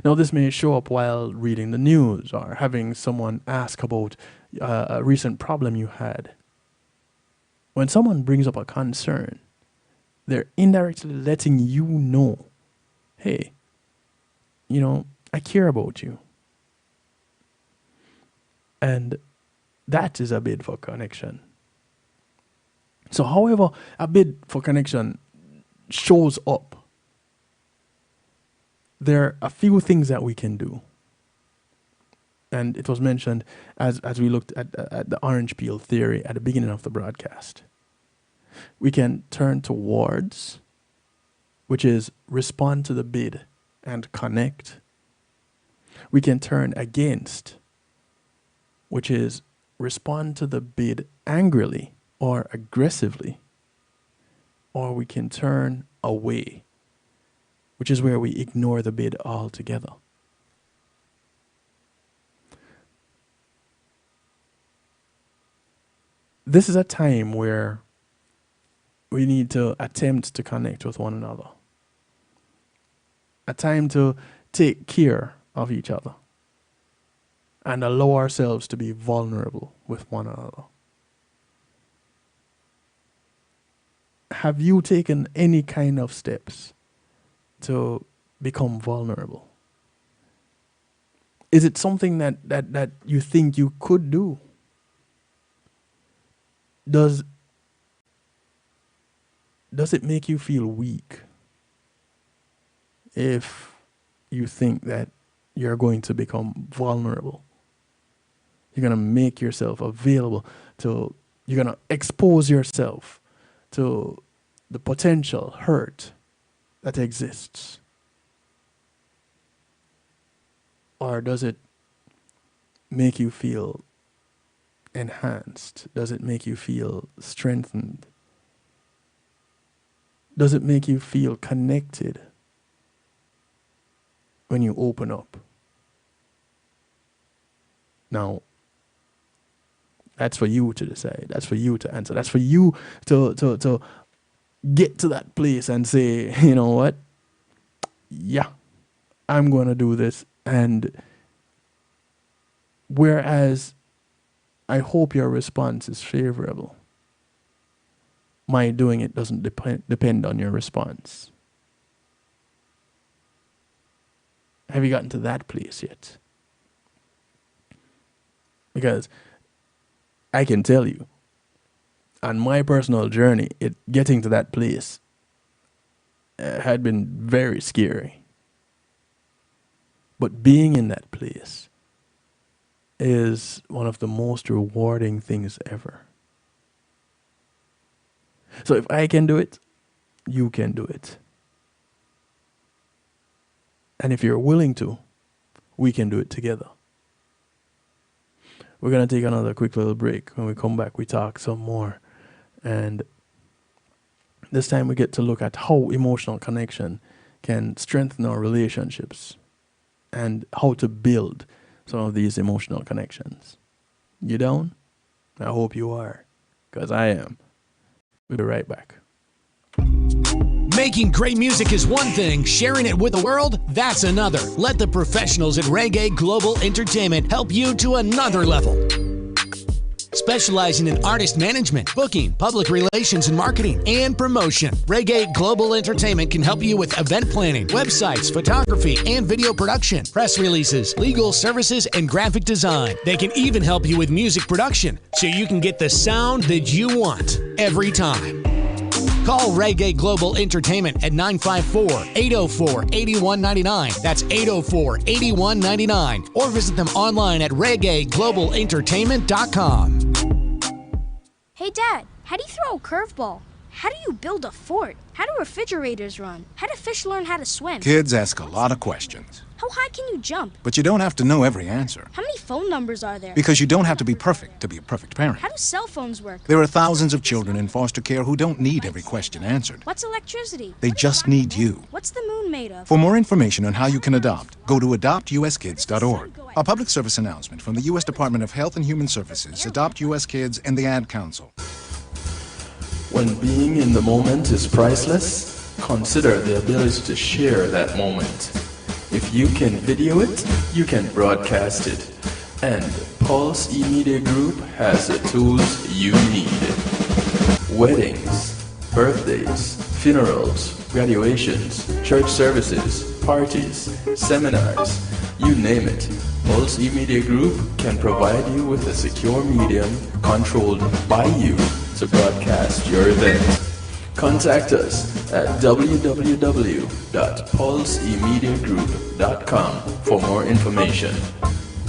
Now, this may show up while reading the news or having someone ask about a recent problem you had. When someone brings up a concern, they're indirectly letting you know, hey, I care about you. And that is a bid for connection. So however a bid for connection shows up, there are a few things that we can do. And it was mentioned as we looked at the orange peel theory at the beginning of the broadcast. We can turn towards, which is respond to the bid and connect. We can turn against, which is respond to the bid angrily or aggressively. Or we can turn away, which is where we ignore the bid altogether. This is a time where we need to attempt to connect with one another. A time to take care of each other and allow ourselves to be vulnerable with one another. Have you taken any kind of steps to become vulnerable? Is it something that you think you could do? Does it make you feel weak if you think that you're going to become vulnerable? You're going to make yourself available you're going to expose yourself to the potential hurt that exists? Or does it make you feel enhanced? Does it make you feel strengthened? Does it make you feel connected when you open up? Now, that's for you to decide. That's for you to answer. That's for you to get to that place and say, you know what? Yeah, I'm going to do this. And whereas I hope your response is favorable, my doing it doesn't depend on your response. Have you gotten to that place yet? Because I can tell you, on my personal journey, getting to that place had been very scary. But being in that place is one of the most rewarding things ever. So if I can do it, you can do it. And if you're willing to, we can do it together. We're going to take another quick little break. When we come back, we talk some more. And this time we get to look at how emotional connection can strengthen our relationships and how to build some of these emotional connections. You down? I hope you are, because I am. We'll be right back. Making great music is one thing, sharing it with the world, that's another. Let the professionals at Reggae Global Entertainment help you to another level. Specializing in artist management, booking, public relations and marketing, and promotion, Reggae Global Entertainment can help you with event planning, websites, photography, and video production, press releases, legal services, and graphic design. They can even help you with music production, so you can get the sound that you want every time. Call Reggae Global Entertainment at 954-804-8199. That's 804-8199. Or visit them online at reggaeglobalentertainment.com. Hey, Dad, how do you throw a curveball? How do you build a fort? How do refrigerators run? How do fish learn how to swim? Kids ask a lot of questions. How high can you jump? But you don't have to know every answer. How many phone numbers are there? Because you don't have to be perfect to be a perfect parent. How do cell phones work? There are thousands of children in foster care who don't need every question answered. What's electricity? They just need you. What's the moon made of? For more information on how you can adopt, go to adoptuskids.org. A public service announcement from the U.S. Department of Health and Human Services, Adopt U.S. Kids, and the Ad Council. When being in the moment is priceless, consider the ability to share that moment. If you can video it, you can broadcast it. And Pulse E-Media Group has the tools you need. Weddings, birthdays, funerals, graduations, church services, parties, seminars, you name it. Pulse E-Media Group can provide you with a secure medium controlled by you to broadcast your event. Contact us at www.pulseemediagroup.com for more information.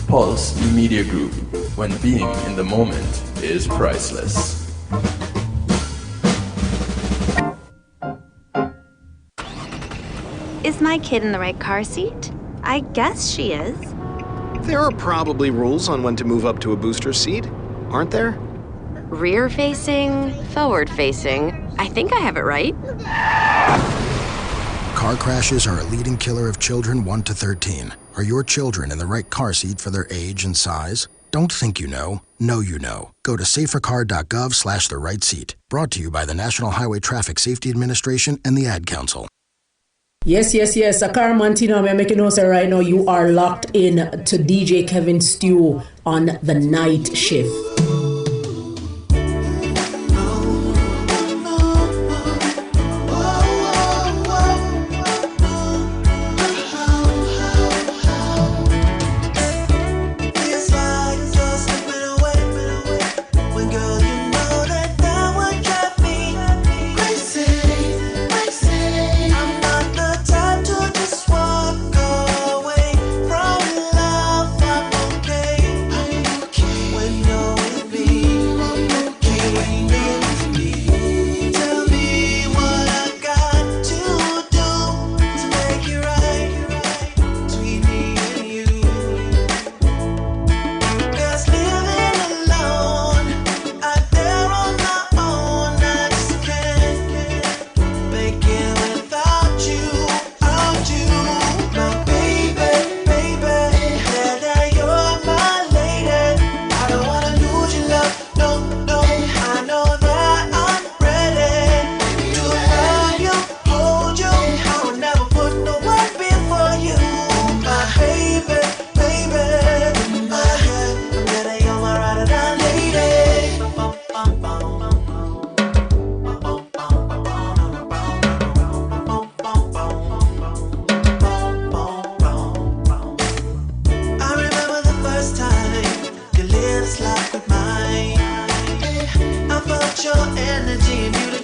Pulse E-Media Group, when being in the moment is priceless. Is my kid in the right car seat? I guess she is. There are probably rules on when to move up to a booster seat, aren't there? Rear-facing, forward-facing. I think I have it right. Car crashes are a leading killer of children 1 to 13. Are your children in the right car seat for their age and size? Don't think you know you know. Go to safercar.gov/the right seat. Brought to you by the National Highway Traffic Safety Administration and the Ad Council. Yes. Akar Mantino, I'm making notes right now. You are locked in to DJ Kevin Stew on the night shift.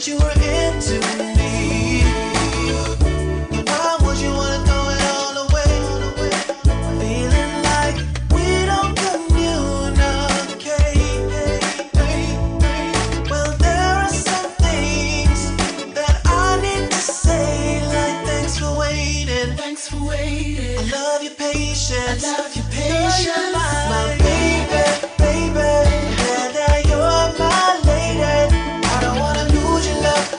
You're my lady. I don't wanna lose your love.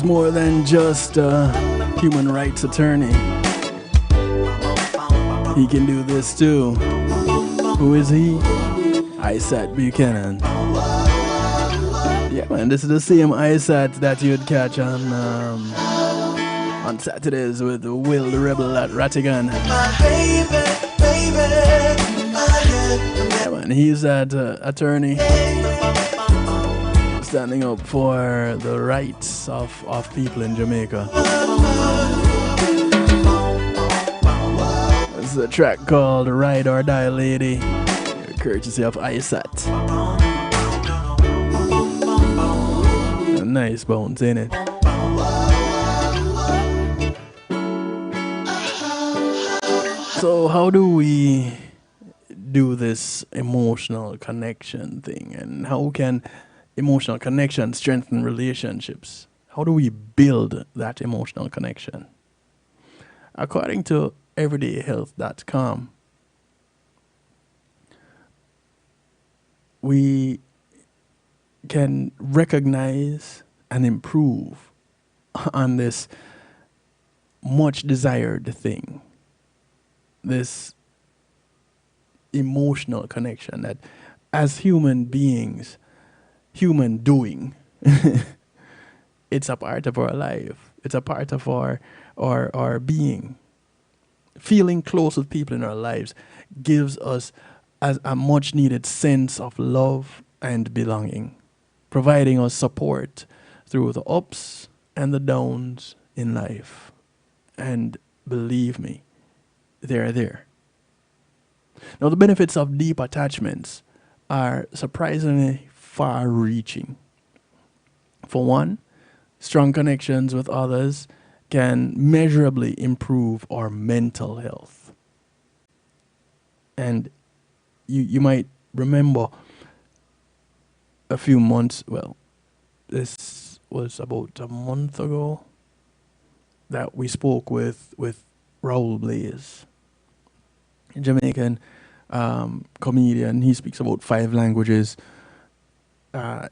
more than just a human rights attorney. He can do this too. Who is he? Isaac Buchanan. Yeah, man, this is the same Isaac that you'd catch on Saturdays with Will the Rebel at Rattigan. Yeah, man, he's that attorney standing up for the rights of people in Jamaica. This is a track called Ride or Die Lady, courtesy of Isat. Nice bones, ain't it? So how do we do this emotional connection thing, and how can emotional connection strengthen relationships? How do we build that emotional connection? According to everydayhealth.com, we can recognize and improve on this much desired thing, this emotional connection that as human beings, human doing, it's a part of our life. It's a part of our being. Feeling close with people in our lives gives us a much needed sense of love and belonging, providing us support through the ups and the downs in life. And believe me, they're there. Now, the benefits of deep attachments are surprisingly far-reaching. For one, strong connections with others can measurably improve our mental health. And you might remember a few months, well, this was about a month ago, that we spoke with Raoul Blaze, a Jamaican comedian. He speaks about 5 languages.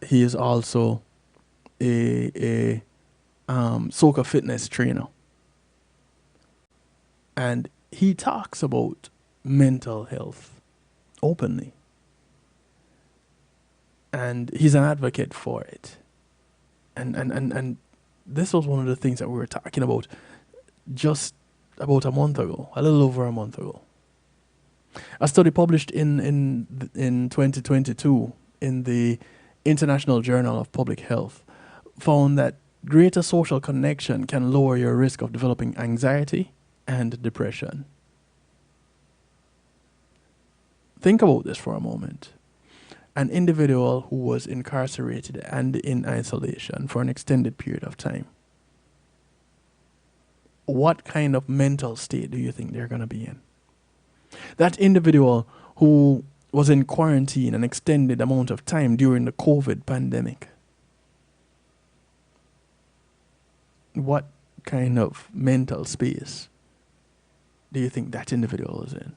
He is also a soca fitness trainer. And he talks about mental health openly. And he's an advocate for it. And this was one of the things that we were talking about just about a month ago, a little over a month ago. A study published in 2022 in the International Journal of Public Health found that greater social connection can lower your risk of developing anxiety and depression. Think about this for a moment. An individual who was incarcerated and in isolation for an extended period of time, what kind of mental state do you think they're going to be in? That individual who was in quarantine an extended amount of time during the COVID pandemic, what kind of mental space do you think that individual is in?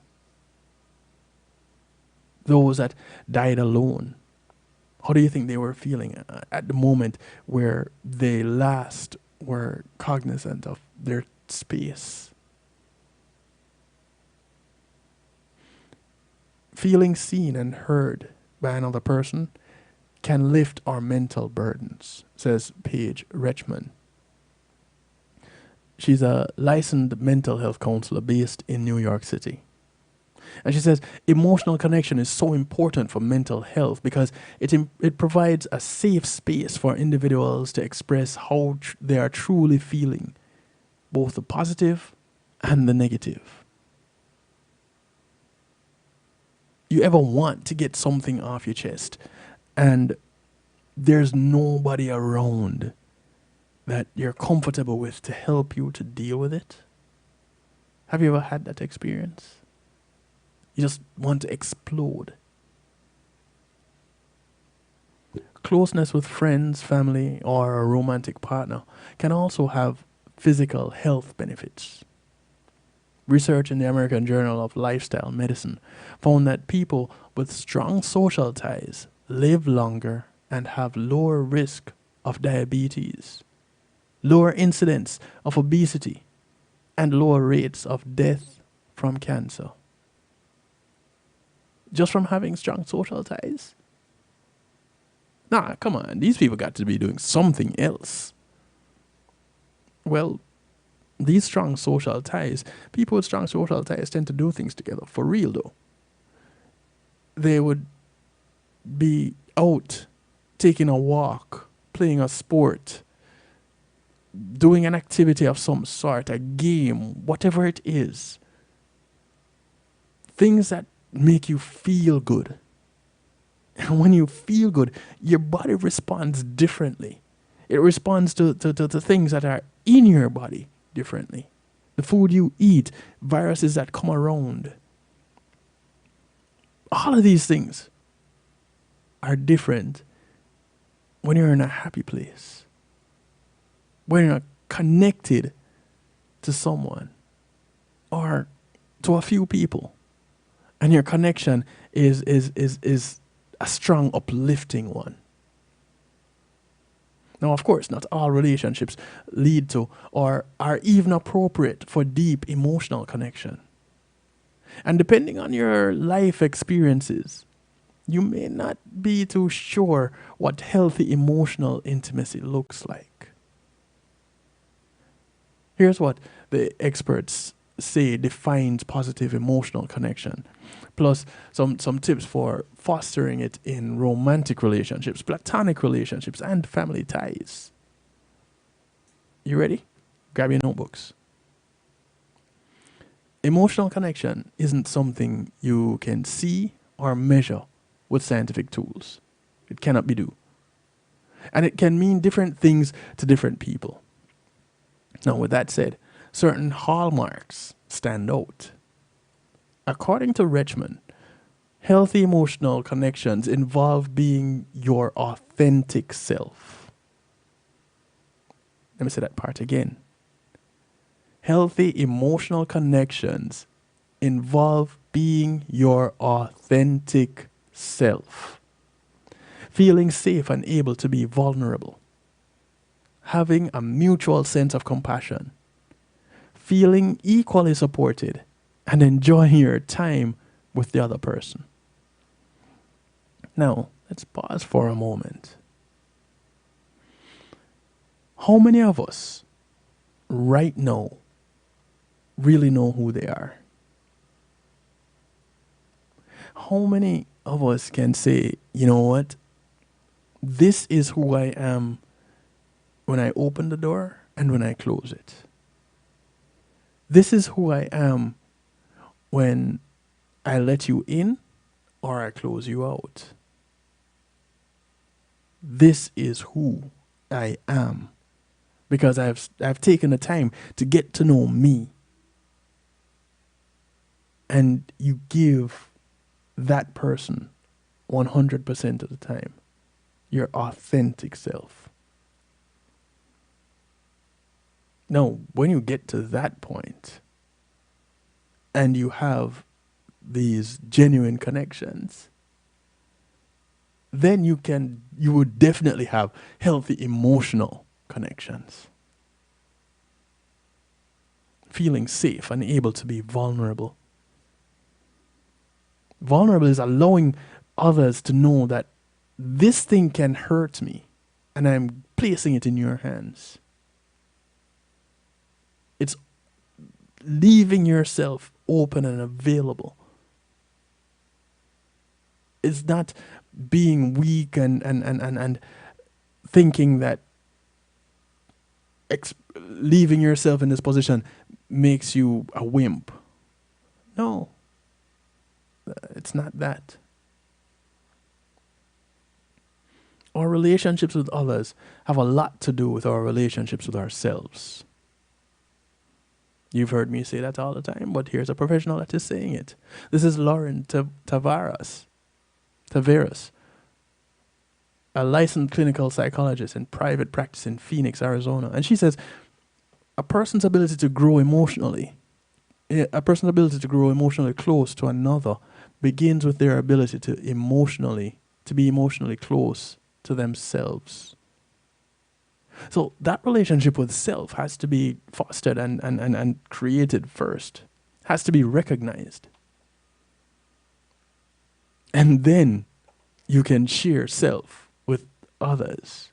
Those that died alone, how do you think they were feeling at the moment where they last were cognizant of their space? Feeling seen and heard by another person can lift our mental burdens, says Paige Retchman. She's a licensed mental health counselor based in New York City. And she says emotional connection is so important for mental health because it provides a safe space for individuals to express how they are truly feeling, both the positive and the negative. You ever want to get something off your chest and there's nobody around that you're comfortable with to help you to deal with it? Have you ever had that experience? You just want to explode. Closeness with friends, family, or a romantic partner can also have physical health benefits. Research in the American Journal of Lifestyle Medicine found that people with strong social ties live longer and have lower risk of diabetes, lower incidence of obesity, and lower rates of death from cancer. Just from having strong social ties? Nah, come on. These people got to be doing something else. Well, these strong social ties, people with strong social ties tend to do things together. For real, though. They would be out taking a walk, playing a sport, doing an activity of some sort, a game, whatever it is. Things that make you feel good. And when you feel good, your body responds differently. It responds to things that are in your body differently. The food you eat, viruses that come around. All of these things are different when you're in a happy place. When you're connected to someone or to a few people. And your connection is a strong, uplifting one. Now, of course, not all relationships lead to or are even appropriate for deep emotional connection. And depending on your life experiences, you may not be too sure what healthy emotional intimacy looks like. Here's what the experts say defines positive emotional connection, plus some tips for fostering it in romantic relationships, platonic relationships, and family ties. You ready? Grab your notebooks. Emotional connection isn't something you can see or measure with scientific tools. It cannot be done. And it can mean different things to different people. Now, with that said, certain hallmarks stand out. According to Richmond, healthy emotional connections involve being your authentic self. Let me say that part again. Healthy emotional connections involve being your authentic self. Feeling safe and able to be vulnerable. Having a mutual sense of compassion. Feeling equally supported and enjoying your time with the other person. Now, let's pause for a moment. How many of us right now really know who they are? How many of us can say, you know what? This is who I am when I open the door and when I close it. This is who I am when I let you in or I close you out. This is who I am because I've taken the time to get to know me. And you give that person 100% of the time your authentic self. Now, when you get to that point and you have these genuine connections, then you would definitely have healthy emotional connections. Feeling safe and able to be vulnerable. Vulnerable is allowing others to know that this thing can hurt me and I'm placing it in your hands. It's leaving yourself open and available. It's not being weak and thinking that leaving yourself in this position makes you a wimp. No, it's not that. Our relationships with others have a lot to do with our relationships with ourselves. You've heard me say that all the time, but here's a professional that is saying it. This is Lauren Taveras, a licensed clinical psychologist in private practice in Phoenix, Arizona. And she says, a person's ability to grow emotionally close to another begins with their ability to be emotionally close to themselves. So that relationship with self has to be fostered and created first, has to be recognized. And then you can share self with others.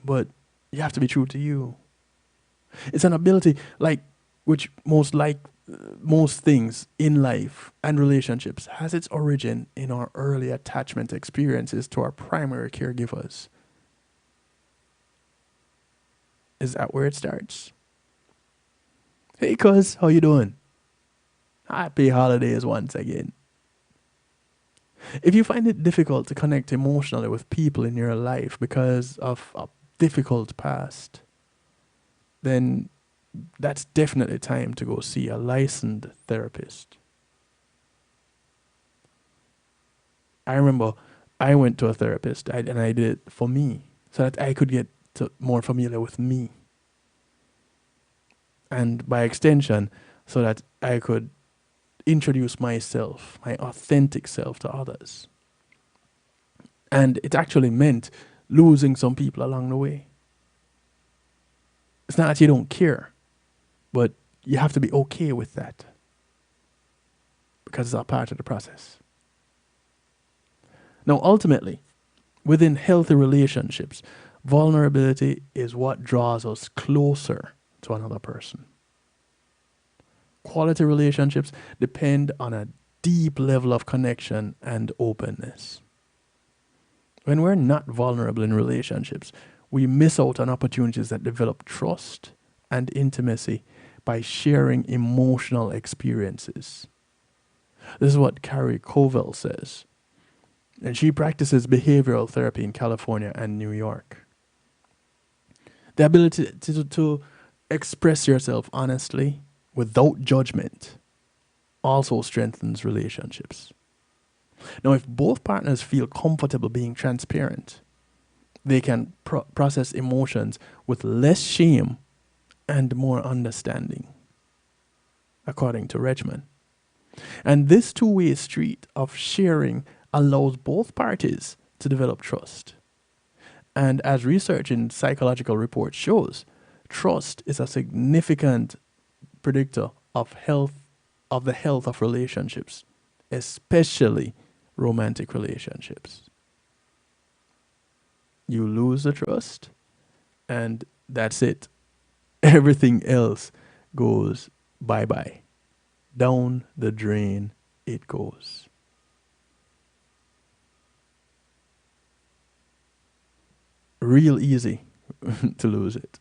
But you have to be true to you. It's an ability which most things in life and relationships has its origin in our early attachment experiences to our primary caregivers. Is that where it starts? Hey, cuz, how you doing? Happy holidays once again. If you find it difficult to connect emotionally with people in your life because of a difficult past, then that's definitely time to go see a licensed therapist. I remember I went to a therapist and I did it for me so that I could get more familiar with me. And by extension, so that I could introduce myself, my authentic self, to others. And it actually meant losing some people along the way. It's not that you don't care, but you have to be okay with that because it's a part of the process. Now, ultimately, within healthy relationships, vulnerability is what draws us closer to another person. Quality relationships depend on a deep level of connection and openness. When we're not vulnerable in relationships, we miss out on opportunities that develop trust and intimacy by sharing emotional experiences. This is what Carrie Covell says. And she practices behavioral therapy in California and New York. The ability to express yourself honestly without judgment also strengthens relationships. Now, if both partners feel comfortable being transparent, they can process emotions with less shame and more understanding, according to Rechman. And this two-way street of sharing allows both parties to develop trust. And as research in psychological reports shows, trust is a significant predictor of the health of relationships, especially romantic relationships. You lose the trust, and that's it. Everything else goes bye-bye. Down the drain it goes. Real easy to lose it.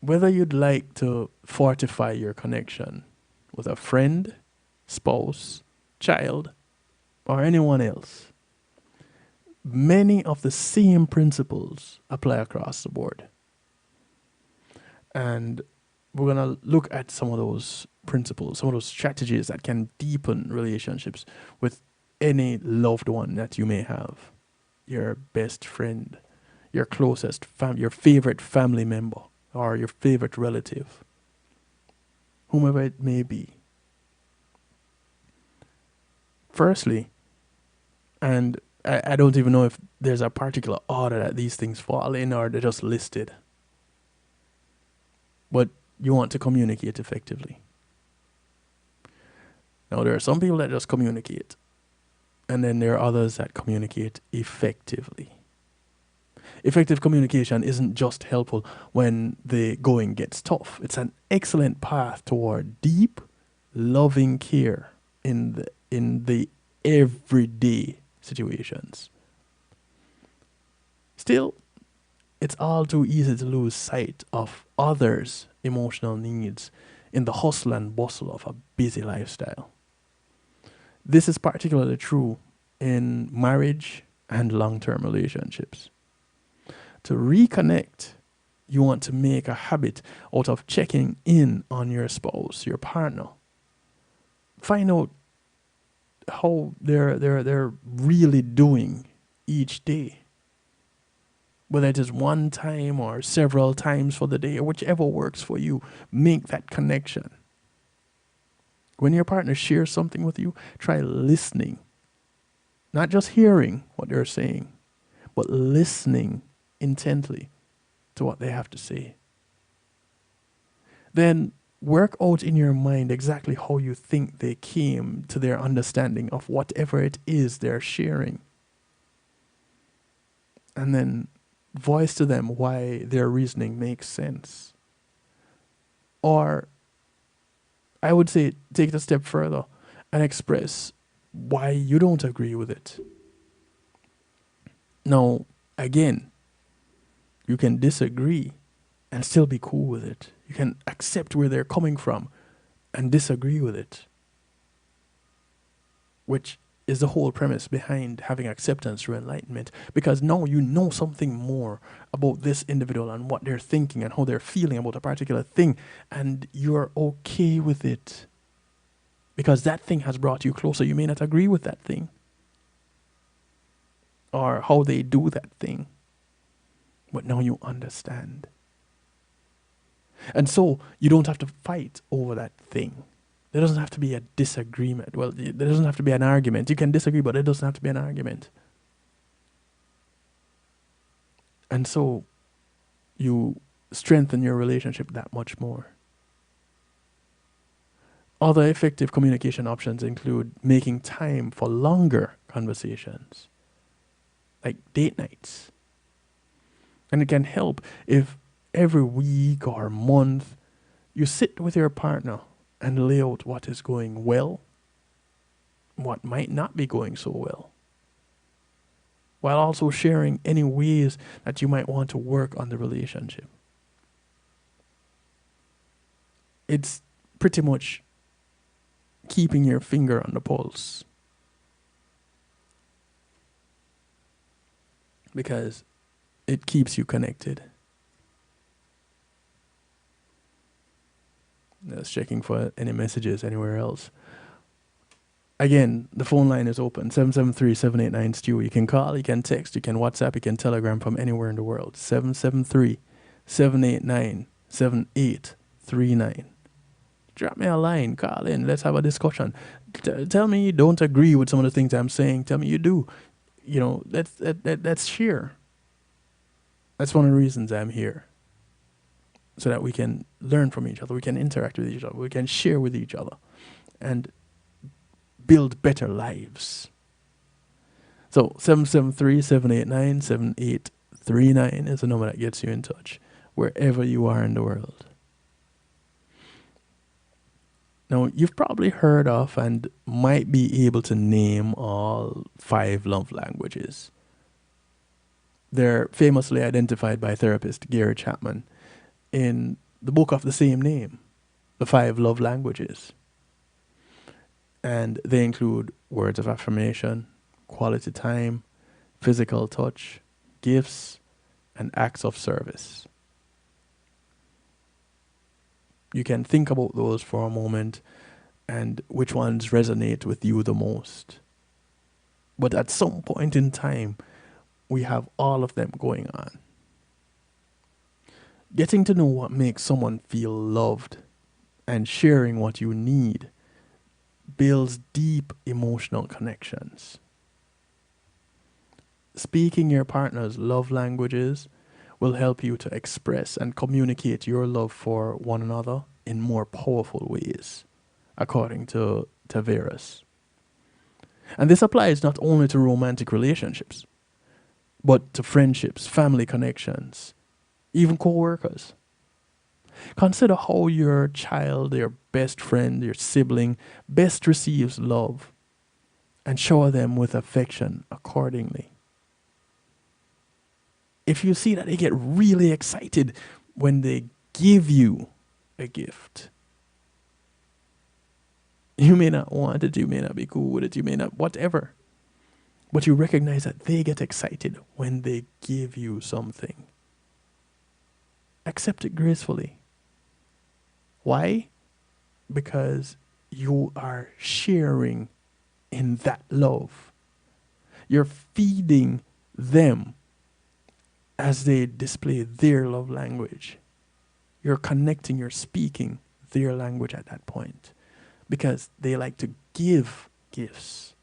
Whether you'd like to fortify your connection with a friend, spouse, child, or anyone else, many of the same principles apply across the board. And we're going to look at some of those principles, some of those strategies that can deepen relationships with any loved one that you may have. Your best friend, your closest your favorite family member, or your favorite relative, whomever it may be. Firstly, and I don't even know if there's a particular order that these things fall in, or they're just listed, but you want to communicate effectively. Now, there are some people that just communicate, and then there are others that communicate effectively. Effective communication isn't just helpful when the going gets tough. It's an excellent path toward deep, loving care in the everyday situations. Still, it's all too easy to lose sight of others' emotional needs in the hustle and bustle of a busy lifestyle. This is particularly true in marriage and long-term relationships. To reconnect, you want to make a habit out of checking in on your spouse, your partner. Find out how they're really doing each day. Whether it is one time or several times for the day, or whichever works for you, make that connection. When your partner shares something with you, try listening Not just hearing what they're saying, but listening intently to what they have to say. Then work out in your mind exactly how you think they came to their understanding of whatever it is they're sharing. And then voice to them why their reasoning makes sense. Or I would say take it a step further and express why you don't agree with it. Now, again, you can disagree and still be cool with it. You can accept where they're coming from and disagree with it, which is the whole premise behind having acceptance through enlightenment, because now you know something more about this individual and what they're thinking and how they're feeling about a particular thing, and you're okay with it because that thing has brought you closer. You may not agree with that thing or how they do that thing, but now you understand. And so you don't have to fight over that thing. There doesn't have to be a disagreement. Well, there doesn't have to be an argument. You can disagree, but it doesn't have to be an argument. And so you strengthen your relationship that much more. Other effective communication options include making time for longer conversations, like date nights. And it can help if every week or month you sit with your partner and lay out what is going well, what might not be going so well, while also sharing any ways that you might want to work on the relationship. It's pretty much keeping your finger on the pulse, because it keeps you connected. Just checking for any messages anywhere else. Again, the phone line is open, 773-789-STEW. You can call, you can text, you can WhatsApp, you can Telegram from anywhere in the world. 773-789-7839. Drop me a line, call in, let's have a discussion. Tell me you don't agree with some of the things I'm saying. Tell me you do. You know, let's share. That's one of the reasons I'm here. So that we can learn from each other, we can interact with each other, we can share with each other, and build better lives. So 773-789-7839 is the number that gets you in touch, wherever you are in the world. Now, you've probably heard of and might be able to name all 5 love languages. They're famously identified by therapist Gary Chapman in the book of the same name, The 5 Love Languages. And they include words of affirmation, quality time, physical touch, gifts, and acts of service. You can think about those for a moment and which ones resonate with you the most. But at some point in time, we have all of them going on. Getting to know what makes someone feel loved and sharing what you need builds deep emotional connections. Speaking your partner's love languages will help you to express and communicate your love for one another in more powerful ways, according to Tavares. And this applies not only to romantic relationships, but to friendships, family connections, even co-workers. Consider how your child, your best friend, your sibling best receives love, and shower them with affection accordingly. If you see that they get really excited when they give you a gift, you may not want it, you may not be cool with it, you may not, whatever. But you recognize that they get excited when they give you something. Accept it gracefully. Why? Because you are sharing in that love. You're feeding them as they display their love language. You're connecting, you're speaking their language at that point, because they like to give gifts.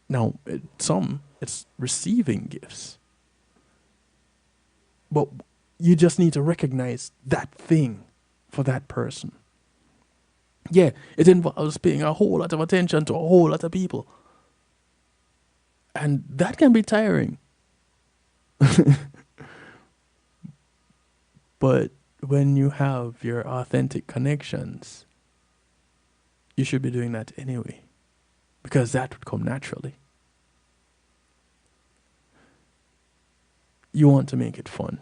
Now, it's receiving gifts. But you just need to recognize that thing for that person. Yeah, it involves paying a whole lot of attention to a whole lot of people. And that can be tiring. But when you have your authentic connections, you should be doing that anyway, because that would come naturally. You want to make it fun.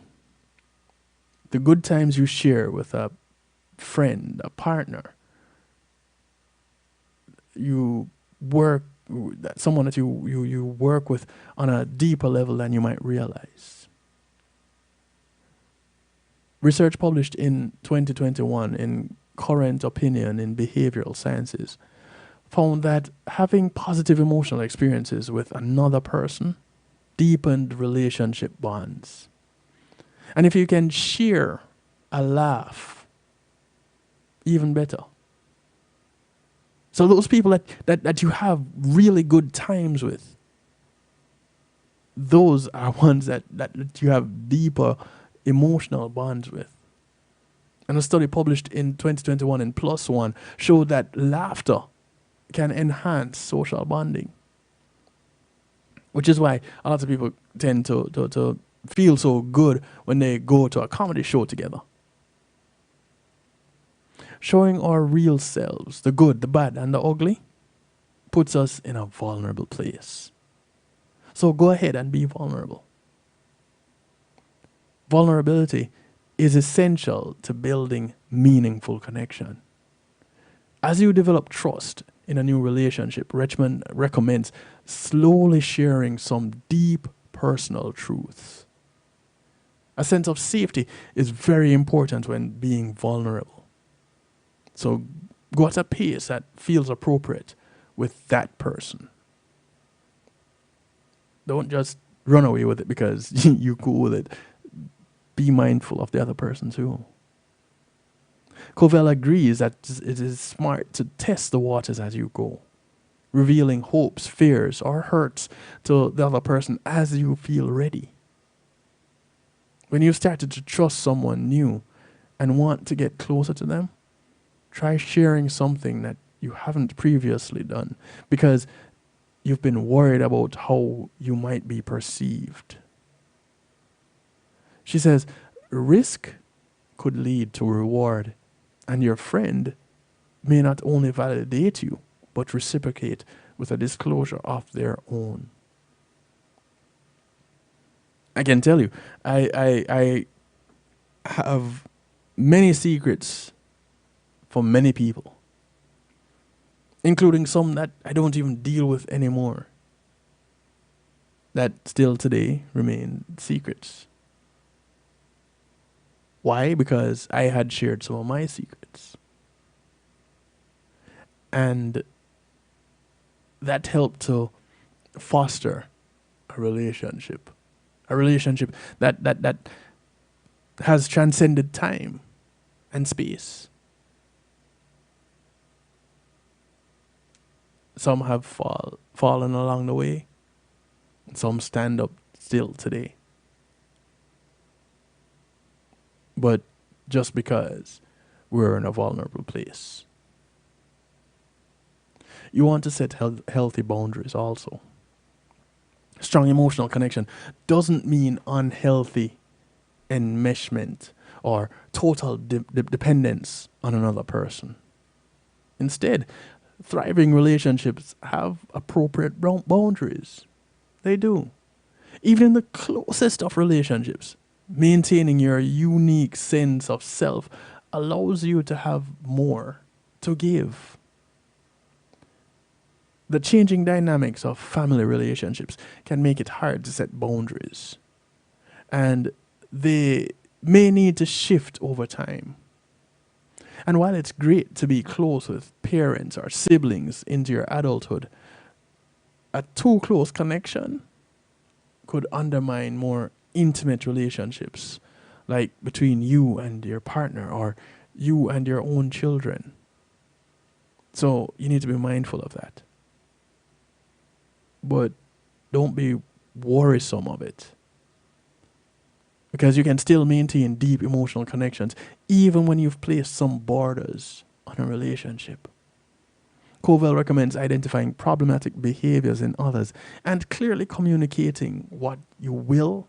The good times you share with a friend, a partner, someone that you work with on a deeper level than you might realize. Research published in 2021 in Current Opinion in Behavioral Sciences found that having positive emotional experiences with another person deepened relationship bonds. And if you can share a laugh, even better. So those people that you have really good times with, those are ones that you have deeper emotional bonds with. And a study published in 2021 in PLOS ONE showed that laughter can enhance social bonding. Which is why a lot of people tend to feel so good when they go to a comedy show together. Showing our real selves, the good, the bad, and the ugly, puts us in a vulnerable place. So go ahead and be vulnerable. Vulnerability is essential to building meaningful connection. As you develop trust in a new relationship, Richmond recommends slowly sharing some deep personal truths. A sense of safety is very important when being vulnerable. So go at a pace that feels appropriate with that person. Don't just run away with it because you're cool with it. Be mindful of the other person too. Covell agrees that it is smart to test the waters as you go, revealing hopes, fears, or hurts to the other person as you feel ready. When you've started to trust someone new and want to get closer to them, try sharing something that you haven't previously done because you've been worried about how you might be perceived. She says, risk could lead to reward, and your friend may not only validate you, but reciprocate with a disclosure of their own. I can tell you, I have many secrets from many people, including some that I don't even deal with anymore, that still today remain secrets. Why? Because I had shared some of my secrets. And that helped to foster a relationship that has transcended time and space. Some have fallen along the way. Some stand up still today. But just because we're in a vulnerable place. You want to set healthy boundaries also. Strong emotional connection doesn't mean unhealthy enmeshment or total dependence on another person. Instead, thriving relationships have appropriate boundaries. They do. Even in the closest of relationships, maintaining your unique sense of self allows you to have more to give. The changing dynamics of family relationships can make it hard to set boundaries. And they may need to shift over time. And while it's great to be close with parents or siblings into your adulthood, a too close connection could undermine more intimate relationships, like between you and your partner or you and your own children. So you need to be mindful of that. but don't be worrisome of it. Because you can still maintain deep emotional connections even when you've placed some borders on a relationship. Covell recommends identifying problematic behaviors in others and clearly communicating what you will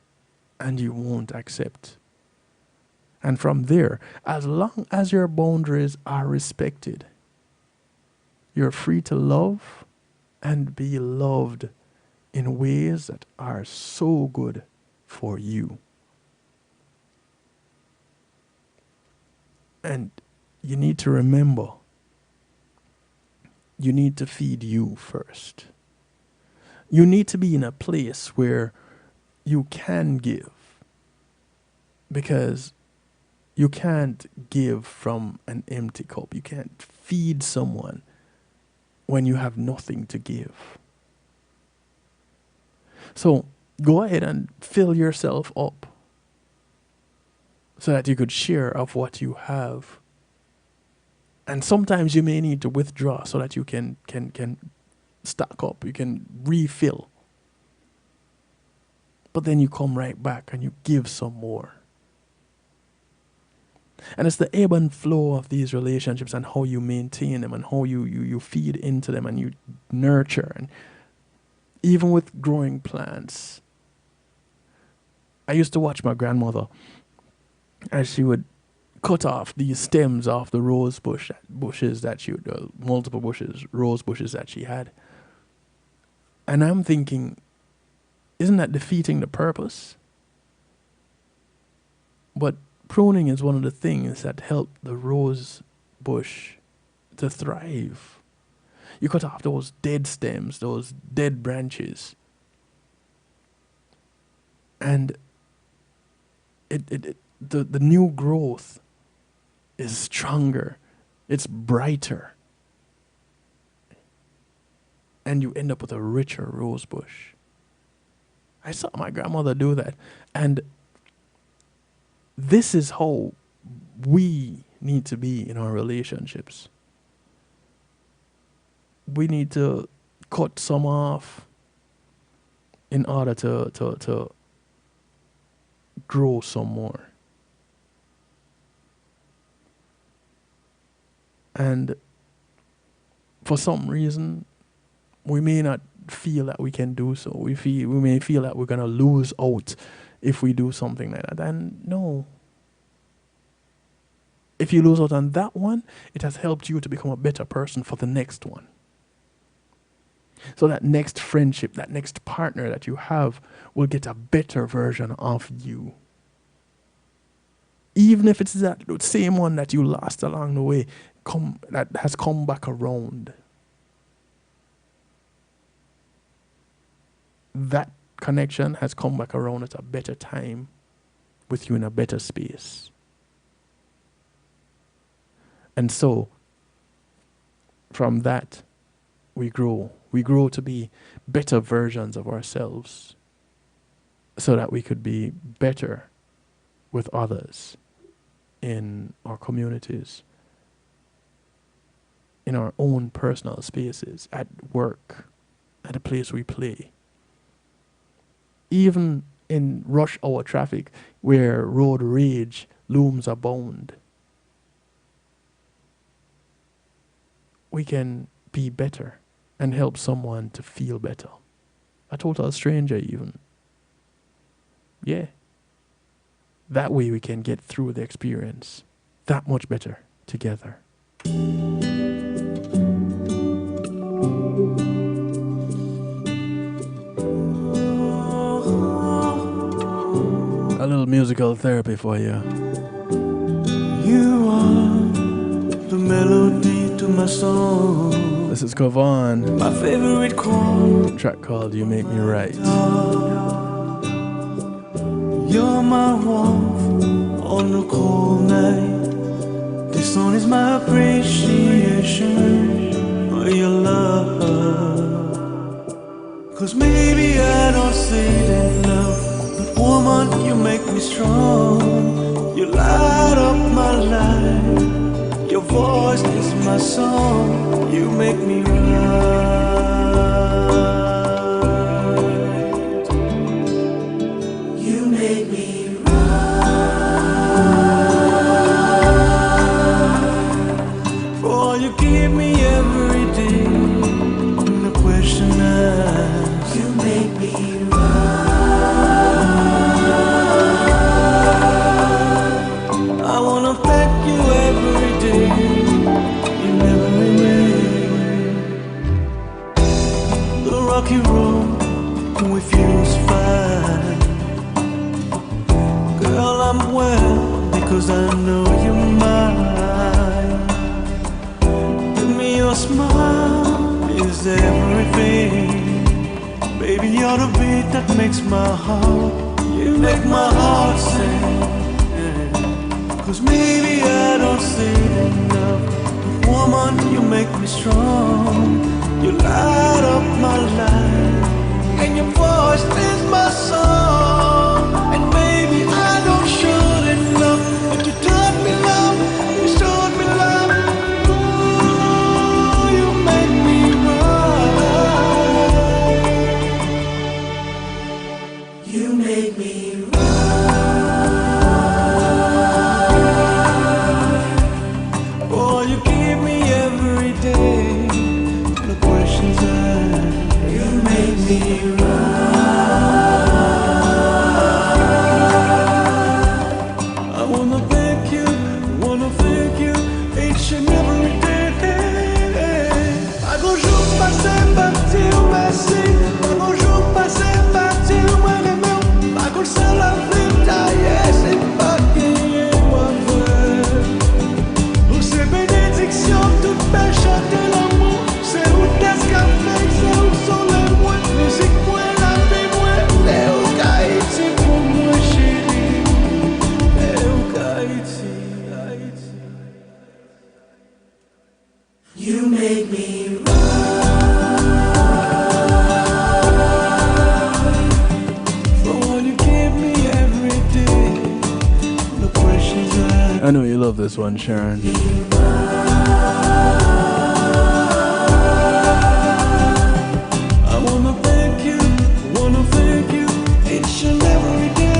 and you won't accept. And from there, as long as your boundaries are respected, you're free to love and be loved in ways that are so good for you. And you need to remember, you need to feed you first. You need to be in a place where you can give, because you can't give from an empty cup. You can't feed someone when you have nothing to give. So go ahead and fill yourself up so that you could share of what you have. And sometimes you may need to withdraw so that you can stack up, you can refill. But then you come right back and you give some more. And it's the ebb and flow of these relationships and how you maintain them and how you feed into them and you nurture. And even with growing plants, I used to watch my grandmother as she would cut off these stems off the rose bushes that she would, multiple rose bushes that she had. And I'm thinking, isn't that defeating the purpose? But pruning is one of the things that help the rose bush to thrive. You cut off those dead stems, those dead branches, and the new growth is stronger, it's brighter, and you end up with a richer rose bush. I saw my grandmother do that, and this is how we need to be in our relationships. We need to cut some off in order to grow some more. And for some reason, we may not feel that we can do so. We may feel that we're going to lose out if we do something like that. And no. If you lose out on that one, it has helped you to become a better person for the next one. So that next friendship, that next partner that you have will get a better version of you. Even if it's that same one that you lost along the way, that has come back around. That connection has come back around at a better time with you in a better space. And so, from that, we grow. We grow to be better versions of ourselves so that we could be better with others in our communities, in our own personal spaces, at work, at the place we play. Even in rush hour traffic where road rage looms abound, we can be better and help someone to feel better. A total stranger even. Yeah. That way we can get through the experience that much better together. A little musical therapy for you. You are the melody to my song. This is Kovan. My favorite chord. Track called You Make Me Right. You're my warmth on a cold night. This song is my appreciation for your love. 'Cause maybe I don't say it enough, but woman, you make me strong. You light up my life. Your voice is my song. You make me right. make me for all you give me every day. The question is, you make me I wanna thank you every day in every way. The rocky road with you's fine. Girl, I'm well because I know you're mine. Give me your smile is everything. Baby, you're the beat that makes my heart. You make my heart sing. Cause maybe I don't say enough. Woman, you make me strong. You light up my life. And your voice is my song. And maybe I don't show enough. But you taught me love. You showed me love. Ooh, you make me right. You make me I know you love this one, Sharon. I wanna thank you each and every day.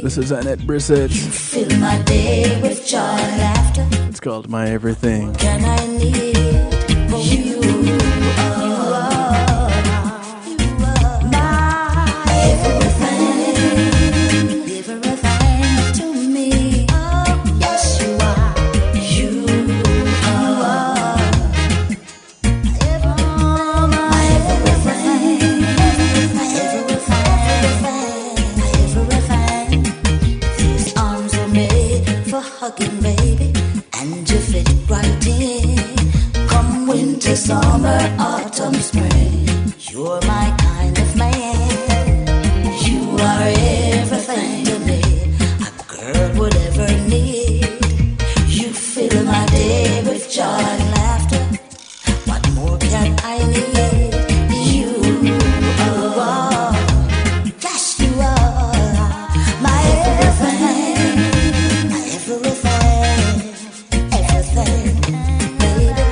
This is Annette Brissett. Fill my day with joy and laughter. It's called My Everything. Can I need you? Summer, autumn, spring, you're my kind of man. You are everything to me a girl would ever need. You fill my day with joy and laughter. What more can I need? You are, yes, you are my everything, my everything, everything, baby.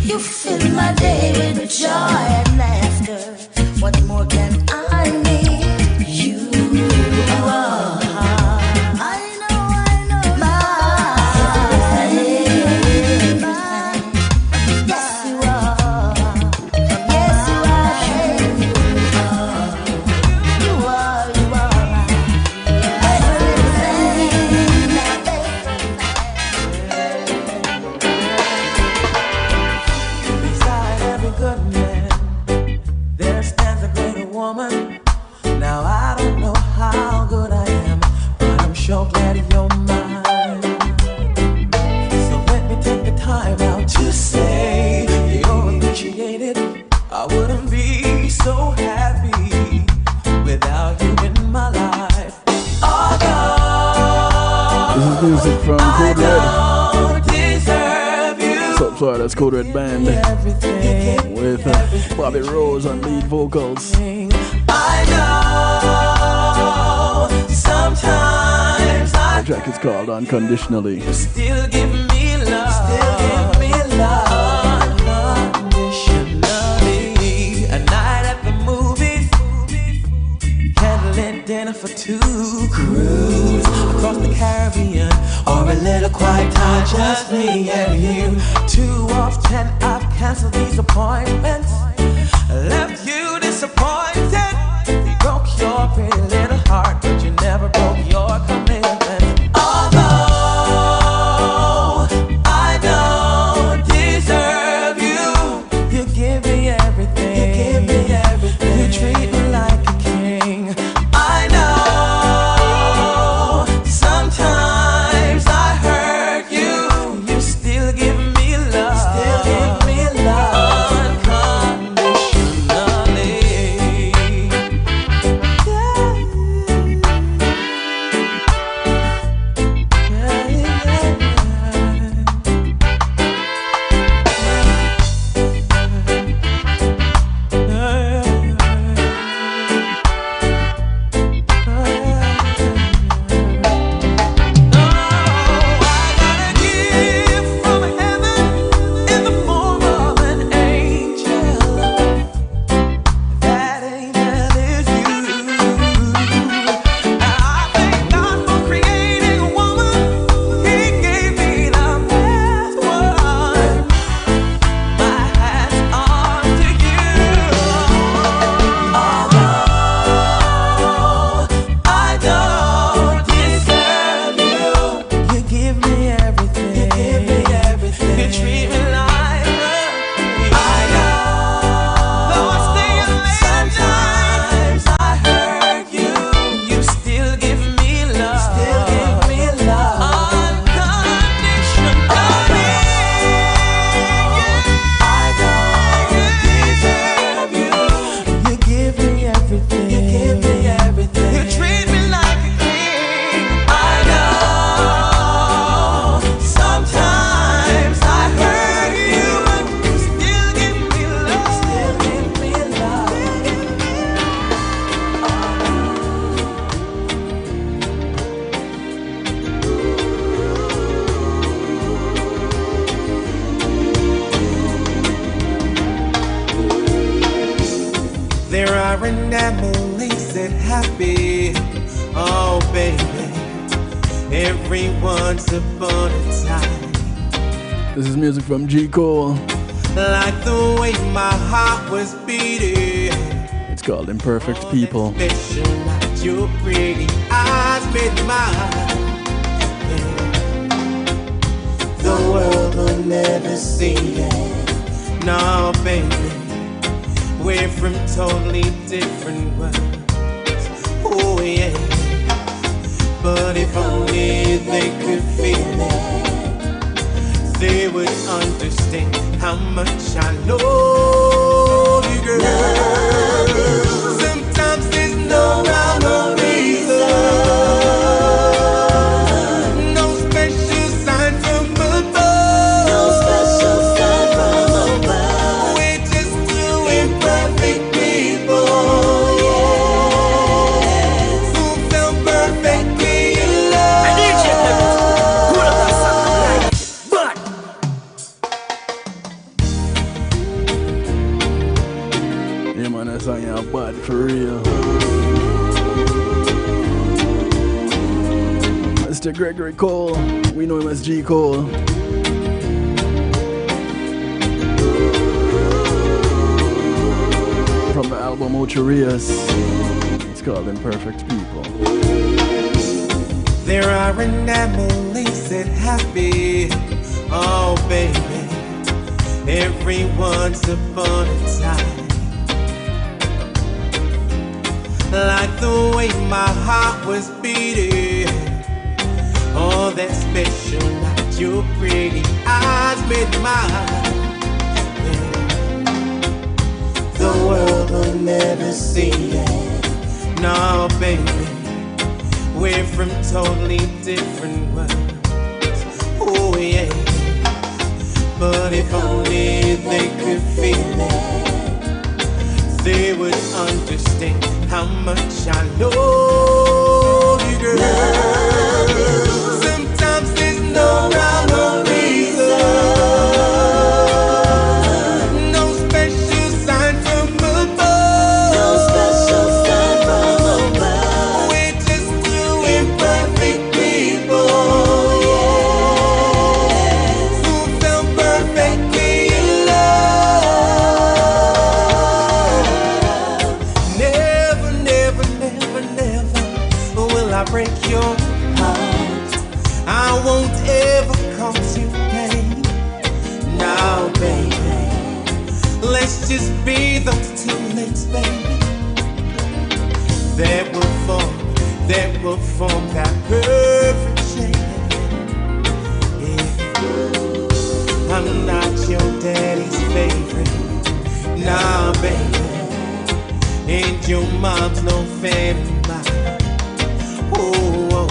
You fill my day with joy and laughter. What more can I need? You are. I know, my everything. Yes, you are. Yes, you are. You are my everything. Beside every good man, there stands a greater woman. Now I don't know how good I am, but I'm sure glad you're mine. So let me take the time out to say you're appreciated. I wouldn't be so happy without you in my life. This is music from Code Red. Deserve you. So sorry, that's Code Red Band with Bobby Rose on lead vocals. I know sometimes The track is called Unconditionally. still give me love. Still give me love unconditionally. A night at the movies, candlelit dinner for two, cruise across the Caribbean, or a little quiet time, just me and you. Too often I've canceled these appointments, left you disappointed. You broke your pretty little heart, but you never broke your commitment. Although I don't deserve you, you give me everything. You give me everything. You treat me like a king. I know sometimes I hurt you. You still give me love. Still give me love unconditionally. There are anomalies that happen, oh baby, every once upon a time. This is music from G. Cole. Like the way my heart was beating. It's called Imperfect People. Special like your pretty eyes made mine. The world will never see it. No, baby, we're from totally different worlds. Oh yeah. But if only they could feel it, they would understand how much I love you, girl. Sometimes there's no rhyme or reason, no special sign from above, no special sign from above. We're just two imperfect people, yes, who fell perfectly in love. I need you to pull up something like, but that song, yeah, bad for real. Mr. Gregory Cole, we know him as G. Cole. From the album Ocherias, it's called Imperfect People. There are anomalies that happen, oh baby, every once upon a time. Like the way my heart was beating, oh that special night, your pretty eyes met mine. The world will never see it, no baby, we're from totally different worlds, oh yeah. But if only they could feel it, they would understand how much I love you, girl. Love you. Sometimes there's no rhyme or reason, no special sign from above, no special sign from above. We're just two imperfect people, yes, who felt perfectly in love. Never, never, never, never will I break your heart. I won't ever cause you pain. Now, baby, let's just be those two links, baby, that will form that perfect shape. Yeah. I'm not your daddy's favorite, nah, baby, and your mom's no fan of mine. Oh, oh, oh.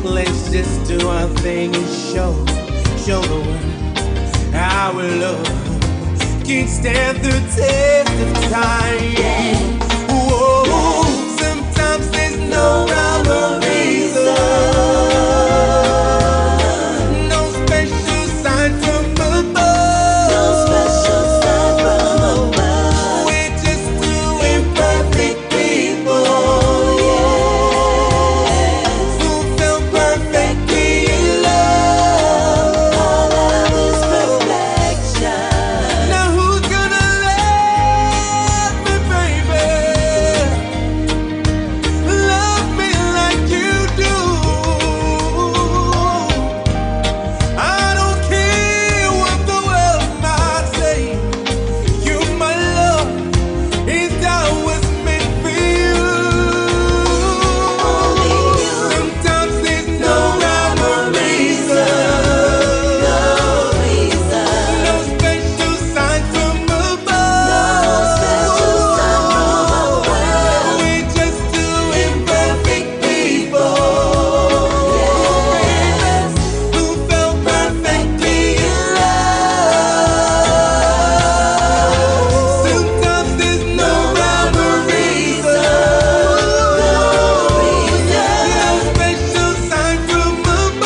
Let's just do our thing and show the world our love can stand the test of time. Whoa, sometimes there's no rhyme or reason, no special sign from above, no special sign from above. We're just two imperfect people, yes, who felt perfectly in love. All love is perfection. Now who's gonna love me, baby? Love me like you do. I don't care what the world might say. You, my love, is always meant for you. Sometimes there's no rhyme or reason, no special sign from above, we're just two imperfect people, yes, who felt perfectly in love. Sometimes there's no rhyme or reason, no special sign from above,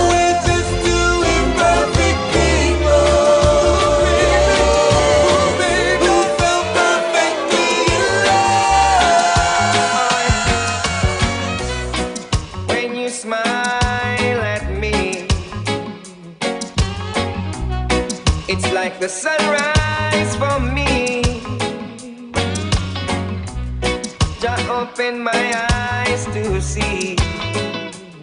we're just two imperfect people, baby, who felt perfectly in love. When you smile at me, it's like the sunrise for me. Just open my eyes to see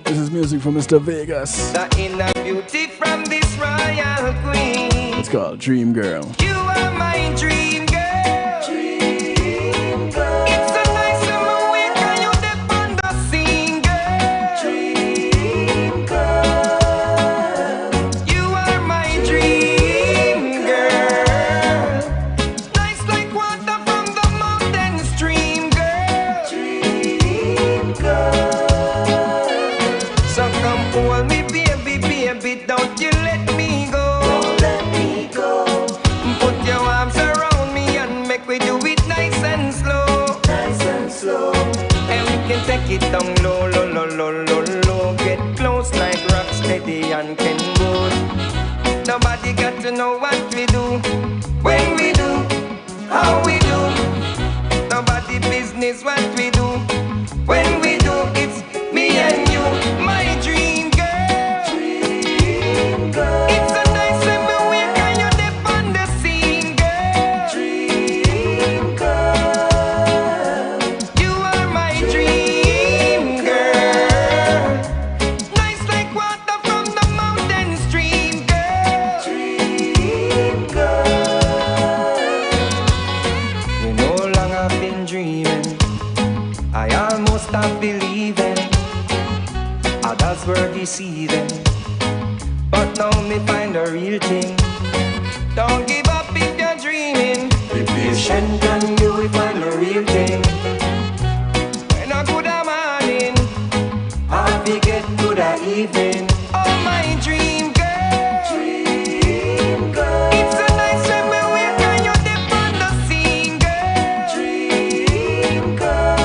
This is music from Mr. Vegas. the inner beauty from this royal queen. It's called Dream Girl. You are my dream girl. Dream girl. It's a nice summer week and you dip on the scene, girl. Dream girl. You are my dream girl. Nice like water from the mountain stream, girl. Dream girl. So come hold me, baby, baby, don't you let me go. Don't let me go. Put your arms around me and make we do it nice and slow. Nice and slow. And we can take it down low, low, low, low, low, low. Get close like rock steady and can go. Nobody got to know what we do. but now me find a real thing. Don't give up if you're dreaming. Be patient and you will find a real thing. When I good a morning, I'll be get good a evening. Oh my dream girl, dream girl. It's so nice when we wake and you're deep on the scene, girl. Dream girl,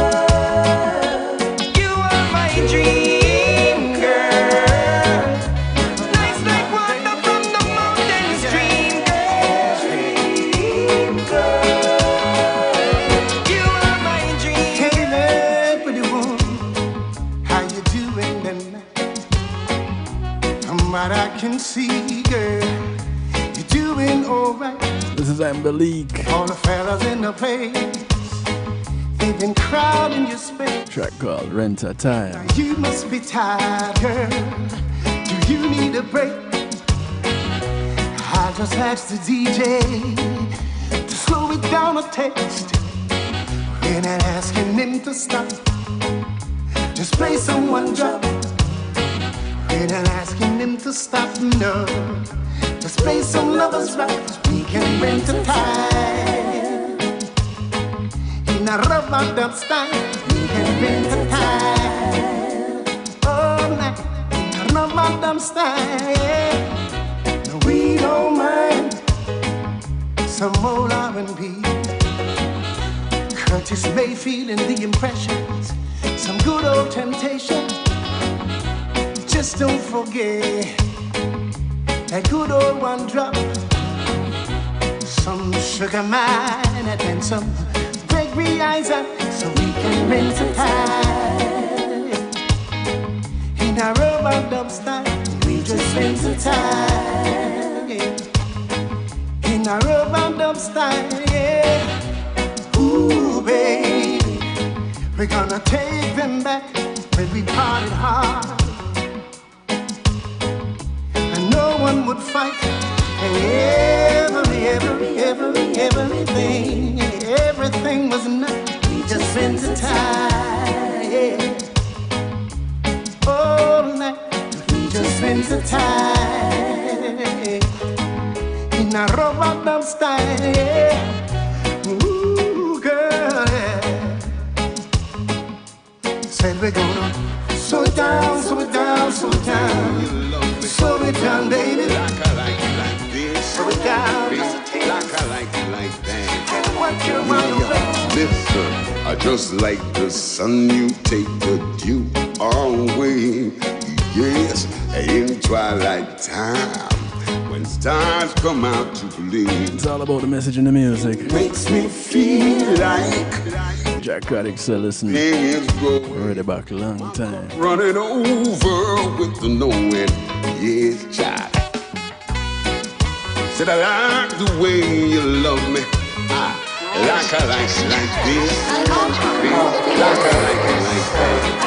you are my dream girl. Nice like water from the mountain stream, girl. Dream girl, you are my dream. Hey there, pretty woman, how you doing tonight? From what I can see, girl, you're doing alright. This is Amber Leak. All the fellas in the place, they've been crowding your space. Track called Renter Time. You must be tired, girl. Do you need a break? I just asked the DJ to slow it down a taste. When I'm asking him to stop, just play some one drop. When I'm asking him to stop, no, just play some lovers rock. We can rent a time in a rubber dub style. We can rent a time all night in a rubber dub style. No, we don't mind some old R&B. Curtis Mayfield and the Impressions, some good old Temptation. Just don't forget that good old one drop. Some Sugar Man and some Gregory Isaac, so we can rent a time in a rubber dub style. We just rent a time in a rubber dub style, yeah. Ooh, baby, we're gonna take them back when we parted hard. And no one would fight. And everything was nice. We just spent the time, yeah. All night, we just spent the time in a rubber dub style, yeah. Ooh, girl, yeah. Said we're gonna slow it down, slow it down, slow it down. Slow it down, baby. Like I like it like this. Slow it down, Like I like it like that. what you want to Listen, I just like the sun. You take the dew away. Yes, in twilight time, when stars come out to play. It's all about the message in the music. Makes me feel like Jack Craddock said, listen, things go already back a long time. running over with the knowing. Yes, child. Said I like the way you love me. Like I like it like this. Like I like it like that.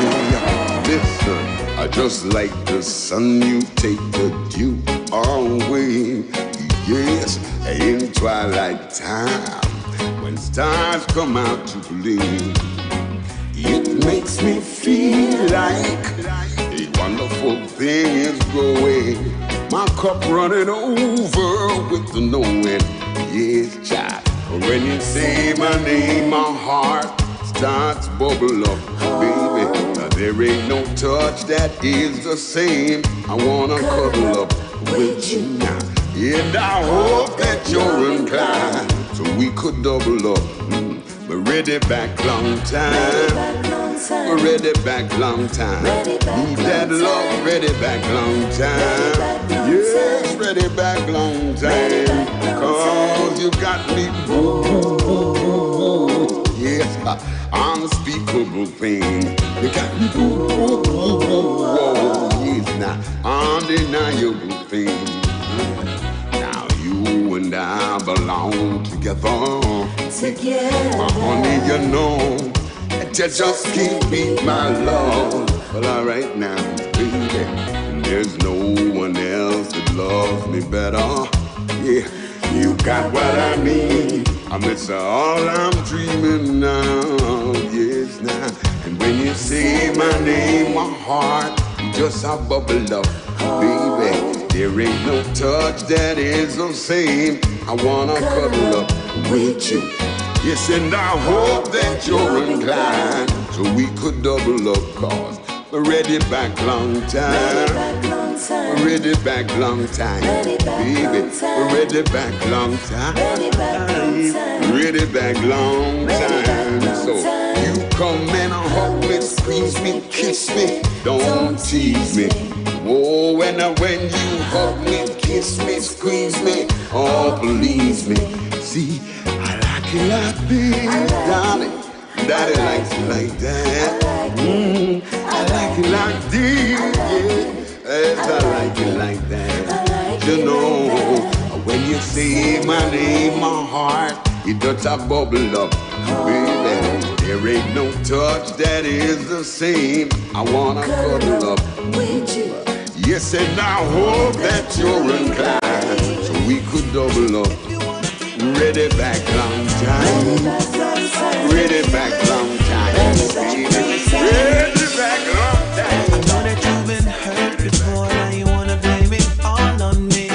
Yeah. Listen, I just like the sun. You take the dew away. Yes, in twilight time, when stars come out to play, it makes me feel like a wonderful thing is growing. My cup running over with the knowing. Yes, child. When you say my name, my heart starts bubble up, baby. There ain't no touch that is the same. I wanna cuddle up with you now, and I hope that you're inclined so we could double up. We're ready back long time. We're ready back long time. Need that love ready back long time. Yes, ready back long time. Cause you got me, yes, unspeakable thing. You got me, yes, now undeniable thing. Now you and I belong together. My honey, you know, you just can't beat my love. Well, alright now, baby, and there's no one else that loves me better. Yeah, you got what I need. It's all I'm dreaming now. Yes, now. And when you say my name, my heart just a bubble up, baby. There ain't no touch that is the same. I wanna cuddle up with you. Yes, and I hope that you're inclined, so we could double up, cause we're ready back long time. We're ready back long time. Baby, we're ready back long time. Ready back long time. So you come and hug me, squeeze me, kiss me, don't tease me. Oh, when you hug me, kiss me, squeeze me, oh, please me. See, I like it like this, darling. Daddy likes it like that. I like it like this, yeah. Yes, I like it like that. You know, when you say my name, my heart, it does a bubble up, baby. There ain't no touch that is the same. I wanna cuddle up with you. Yes, and I hope that you're inclined, so we could double up. Ready back long time. Ready back long time. Ready back long time. I know that you've been hurt before, now you wanna blame it all on me.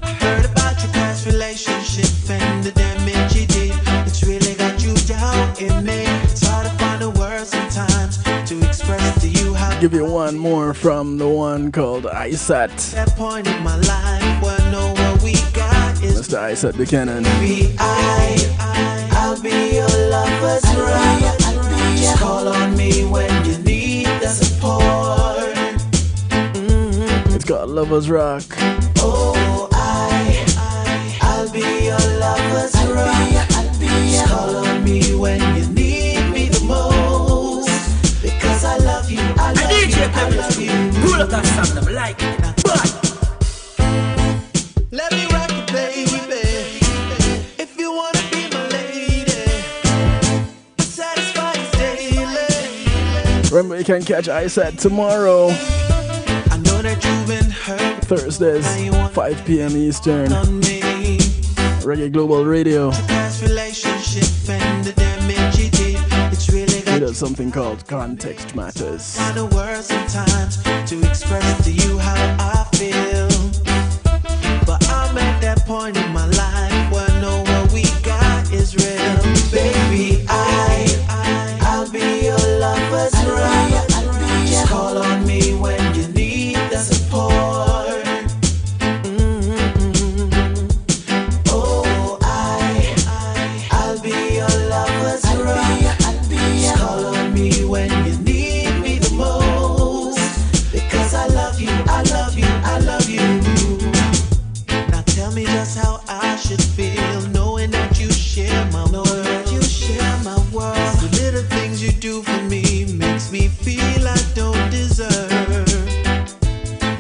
I heard about your past relationship and the damage you did. It's really got you down in me. It's hard to find the words sometimes to express to you how. Give you one more from the one called ISAT. That point in my life where no what we got is Mr. ISAT Buchanan. I'll be your lover's right. Just call on me when you need the support. It's called Lover's Rock. Oh, I'll be your lover's right. Just call on me when you need me the most. Because I love you, I love you, I love you. Roll up that sound, I'm like it. Let me rock you, baby. If you wanna be my lady, satisfy you daily. Remember, you can catch ISAT tomorrow. I know that you've been hurt. Thursdays, 5 p.m. Eastern. Reggae Global Radio. Past relationship and the damage you did. It's really got We do something called Context Matters. find the words sometimes to express to you how I feel. But I'm at that point in my life where no what we got is real. Baby, I'll be your lover's right. Just call on me when you need the support. Oh, I'll be your lover's right. Just call on me when you need me the most. Because I love you, I love you, I love you. Now tell me just how I should feel, knowing that you share my world. You share my world. The little things you do for me makes me feel I don't deserve.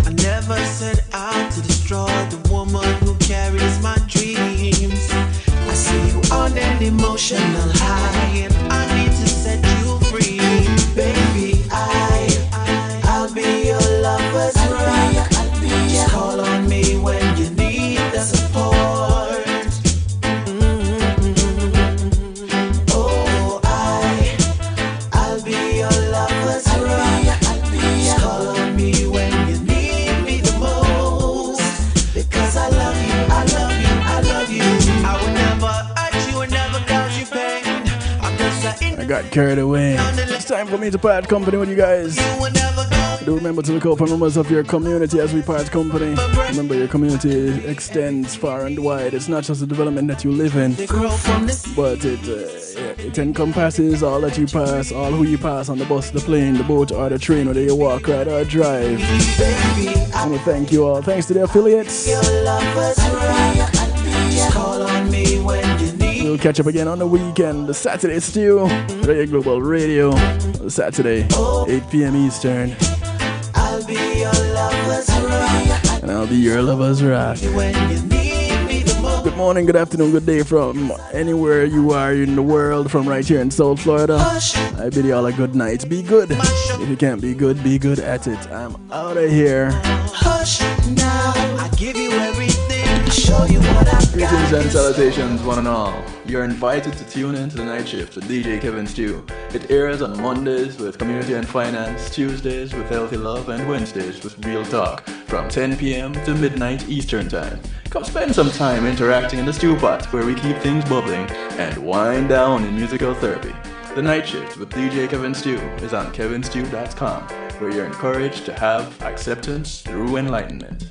I never set out to destroy the woman who carries my dreams. I see you on an emotional high, and I need to set you free. Baby, I'll be your lover's right. Just call on me when you need the support. Oh, I'll be your lover's right. Just call on me when you need me the most. Because I love you, I love you, I love you. I would never hurt you and never cause you pain. I'm just I got carried away. It's time for me to part company with you guys. Do remember to look out for members of your community as we part company. Remember, your community extends far and wide. It's not just the development that you live in, but it encompasses all that you pass, all who you pass on the bus, the plane, the boat, or the train, whether you walk, ride, or drive. I want to thank you all. Thanks to the affiliates. We'll catch up again on the weekend, the Saturday Stew, Reggae Global Radio, Saturday, 8 p.m. Eastern. I'll be your lover's rock. And I'll be your lover's rock. Good morning, good afternoon, good day from anywhere you are in the world, from right here in South Florida. I bid you all a good night. Be good. If you can't be good at it. I'm out of here. Hush now, I give you everything. show you what I've Greetings got. and salutations, one and all. You're invited to tune in to the Night Shift with DJ Kevin Stew. It airs on Mondays with Community and Finance, Tuesdays with Healthy Love, and Wednesdays with Real Talk from 10 p.m. to midnight Eastern Time. Come spend some time interacting in the stew pot where we keep things bubbling and wind down in musical therapy. The Night Shift with DJ Kevin Stew is on kevinstew.com, where you're encouraged to have acceptance through enlightenment.